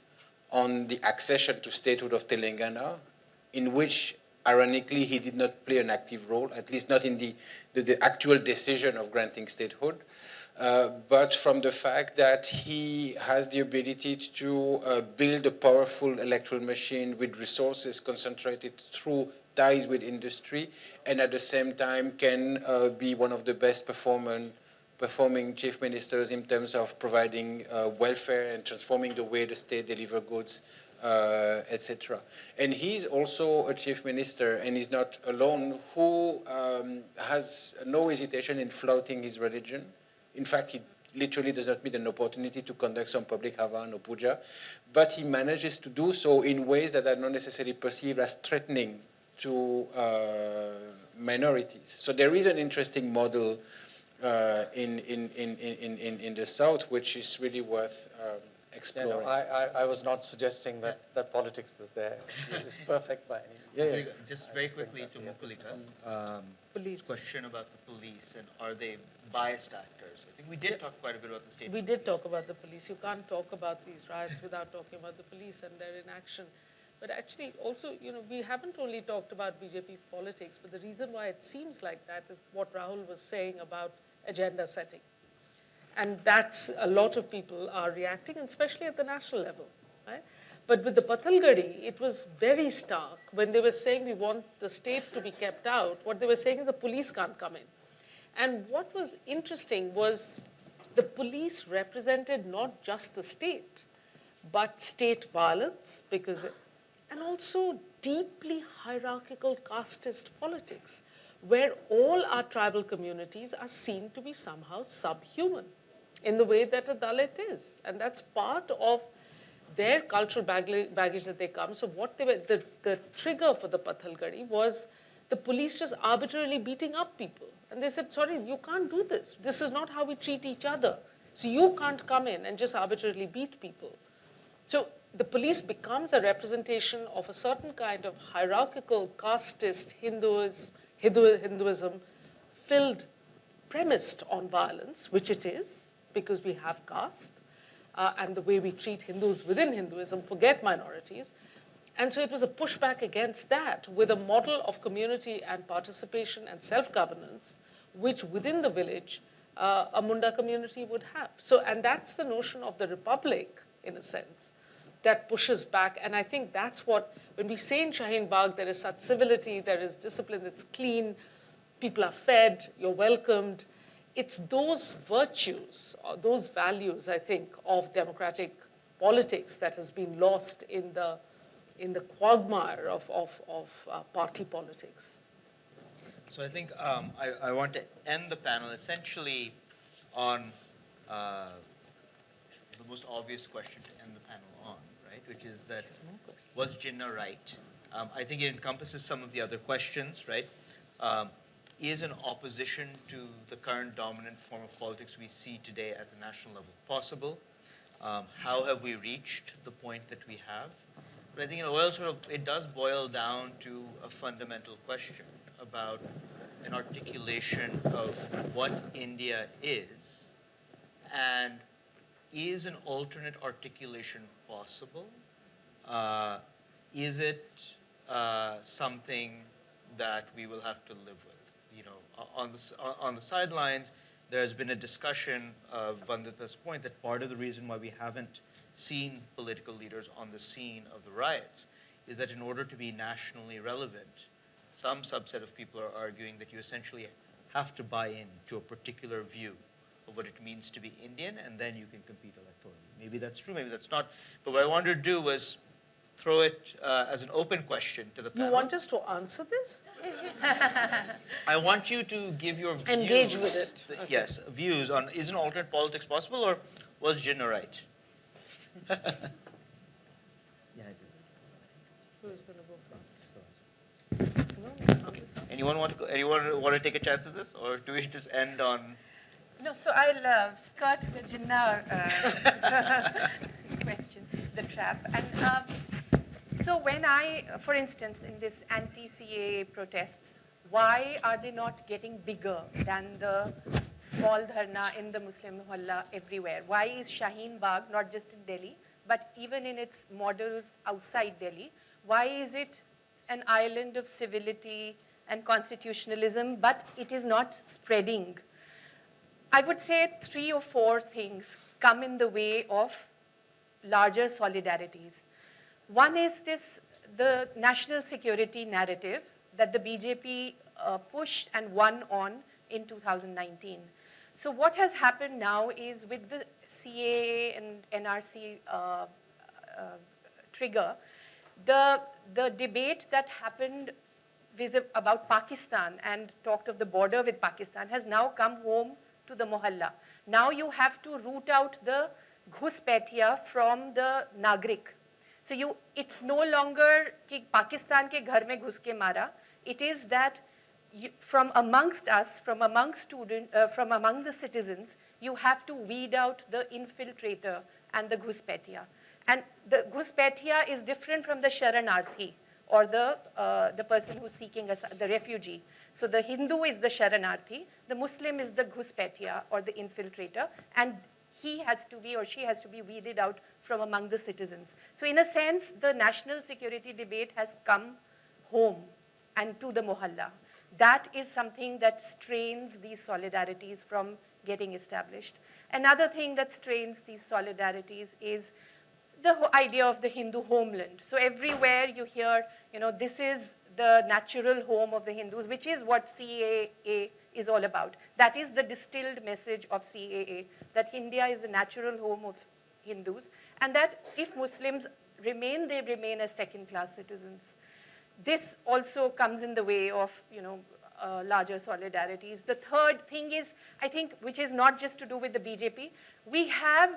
on the accession to statehood of Telangana, in which, ironically, he did not play an active role, at least not in the actual decision of granting statehood, but from the fact that he has the ability to build a powerful electoral machine with resources concentrated through ties with industry, and at the same time can be one of the best performing chief ministers in terms of providing welfare and transforming the way the state delivers goods, etc. And he's also a chief minister, and he's not alone, who has no hesitation in flouting his religion. In fact, he literally does not miss an opportunity to conduct some public havan or puja, but he manages to do so in ways that are not necessarily perceived as threatening to minorities. So there is an interesting model in the South, which is really worth exploring. I was not suggesting that politics is there. It's perfect by any means. Just very quickly to Mukulika, police. Question about the police and are they biased actors? I think we did talk quite a bit about the state. We did talk about the police. You can't talk about these riots without talking about the police and their inaction. But actually, also, we haven't only talked about BJP politics, but the reason why it seems like that is what Rahul was saying about agenda setting. And that's a lot of people are reacting, and especially at the national level, right? But with the Pathalgadi, it was very stark. When they were saying we want the state to be kept out, what they were saying is the police can't come in. And what was interesting was the police represented not just the state, but state violence, and also deeply hierarchical casteist politics, where all our tribal communities are seen to be somehow subhuman in the way that a Dalit is. And that's part of their cultural baggage that they come. So what they were, the trigger for the Pathalgadi was the police just arbitrarily beating up people. And they said, sorry, you can't do this. This is not how we treat each other. So you can't come in and just arbitrarily beat people. So the police becomes a representation of a certain kind of hierarchical, casteist Hinduism filled, premised on violence, which it is, because we have caste, and the way we treat Hindus within Hinduism, forget minorities. And so it was a pushback against that with a model of community and participation and self-governance, which within the village, a Munda community would have. So, and that's the notion of the republic, in a sense, that pushes back. And I think that's what, when we say in Shaheen Bagh, there is such civility, there is discipline, it's clean, people are fed, you're welcomed. It's those virtues, or those values, I think, of democratic politics that has been lost in the quagmire of party politics. So I think I want to end the panel essentially on the most obvious question to end the panel on, right? Which is that, was Jinnah right? I think it encompasses some of the other questions, right? Is an opposition to the current dominant form of politics we see today at the national level possible? How have we reached the point that we have? But I think it does boil down to a fundamental question about an articulation of what India is, and is an alternate articulation possible? Is it something that we will have to live with? You know, on the sidelines, there's been a discussion of Vandita's point that part of the reason why we haven't seen political leaders on the scene of the riots is that in order to be nationally relevant, some subset of people are arguing that you essentially have to buy in to a particular view of what it means to be Indian, and then you can compete electorally. Maybe that's true, maybe that's not. But what I wanted to do was throw it as an open question to the panel. You want us to answer this? I want you to give your views. Engage with it. Okay. Yes, views on, is an alternate politics possible, or was Jinnah right? Yeah, I did. Who's going to go first? Anyone want to take a chance at this, or do we just end on? No, so I'll skirt the Jinnah question, the trap. And so when for instance, in this anti-CAA protests, why are they not getting bigger than the small dharna in the Muslim mohalla everywhere? Why is Shaheen Bagh, not just in Delhi, but even in its models outside Delhi, why is it an island of civility and constitutionalism, but it is not spreading? I would say 3 or 4 things come in the way of larger solidarities. One is the national security narrative that the BJP pushed and won on in 2019. So what has happened now is with the CAA and NRC trigger, the debate that happened about Pakistan and talked of the border with Pakistan has now come home to the mohalla. Now you have to root out the Ghuspaitia from the Nagrik. So it's no longer कि Pakistan के घर में घुस के मारा. It is that from amongst us, from among the citizens, you have to weed out the infiltrator and the Ghuspaitia. And the Ghuspaitia is different from the Sharanarthi, or the person who's seeking the refugee. So the Hindu is the Sharanarthi, the Muslim is the Ghuspaitia or the infiltrator, and he has to be or she has to be weeded out from among the citizens. So in a sense, the national security debate has come home and to the mohalla. That is something that strains these solidarities from getting established. Another thing that strains these solidarities is the idea of the Hindu homeland. So everywhere you hear, this is the natural home of the Hindus, which is what CAA is all about. That is the distilled message of CAA, that India is the natural home of Hindus, and that if Muslims remain, they remain as second-class citizens. This also comes in the way of, larger solidarities. The third thing is, I think, which is not just to do with the BJP, we have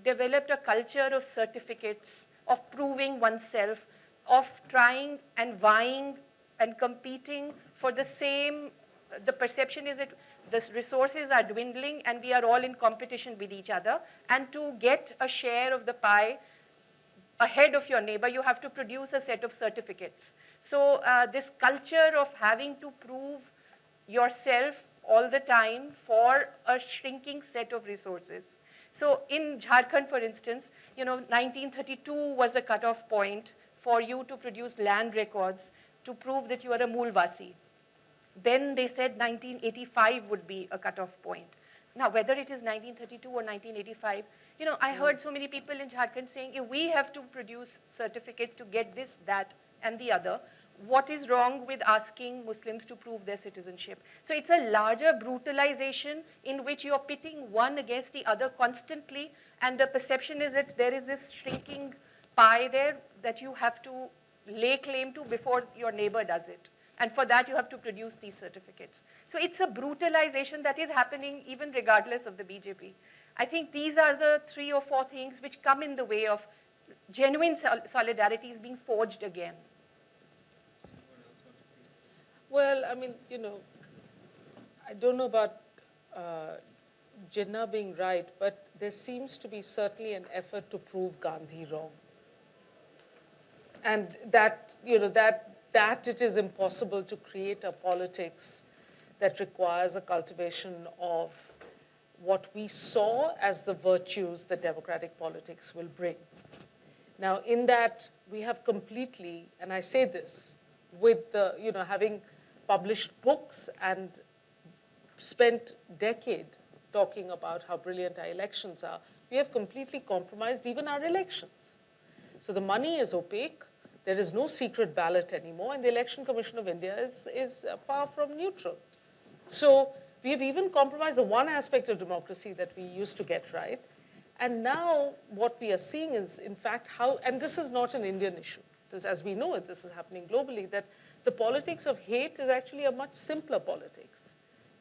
developed a culture of certificates, of proving oneself, of trying and vying and competing for the same. The perception is that the resources are dwindling and we are all in competition with each other, and to get a share of the pie ahead of your neighbor, you have to produce a set of certificates. So this culture of having to prove yourself all the time for a shrinking set of resources. So in Jharkhand, for instance, 1932 was a cutoff point for you to produce land records to prove that you are a Moolvasi. Then they said 1985 would be a cutoff point. Now, whether it is 1932 or 1985, I heard so many people in Jharkhand saying, if we have to produce certificates to get this, that, and the other, what is wrong with asking Muslims to prove their citizenship? So it's a larger brutalization in which you're pitting one against the other constantly, and the perception is that there is this shrinking pie there that you have to lay claim to before your neighbor does it. And for that, you have to produce these certificates. So it's a brutalization that is happening even regardless of the BJP. I think these are the 3 or 4 things which come in the way of genuine solidarities being forged again. Well, I mean, I don't know about Jinnah being right, but there seems to be certainly an effort to prove Gandhi wrong. And that, that it is impossible to create a politics that requires a cultivation of what we saw as the virtues that democratic politics will bring. Now, in that, we have completely, and I say this, with the, having published books and spent a decade talking about how brilliant our elections are, we have completely compromised even our elections. So the money is opaque. There is no secret ballot anymore, and the Election Commission of India is far from neutral. So we have even compromised the one aspect of democracy that we used to get right. And now what we are seeing is, in fact, how, and this is not an Indian issue. This, as we know it, this is happening globally, that the politics of hate is actually a much simpler politics.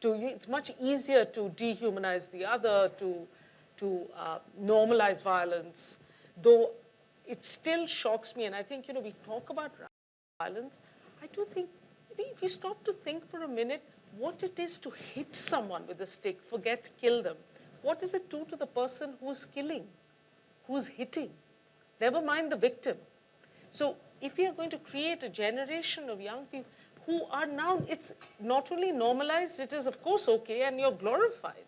It's much easier to dehumanize the other, to normalize violence, though it still shocks me, and I think, we talk about violence. I do think, if you stop to think for a minute, what it is to hit someone with a stick, forget kill them, what does it do to the person who's killing, who's hitting? Never mind the victim. So if we are going to create a generation of young people who are now, it's not only normalized, it is of course okay, and you're glorified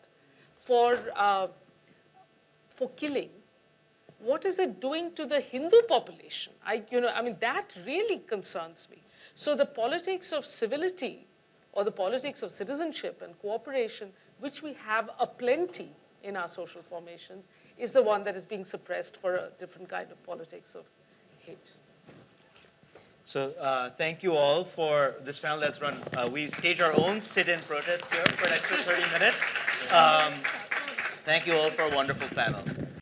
for killing. What is it doing to the Hindu population? I mean, that really concerns me. So the politics of civility, or the politics of citizenship and cooperation, which we have aplenty in our social formations, is the one that is being suppressed for a different kind of politics of hate. So thank you all for this panel that's run. We stage our own sit-in protest here for an extra 30 minutes. Thank you all for a wonderful panel.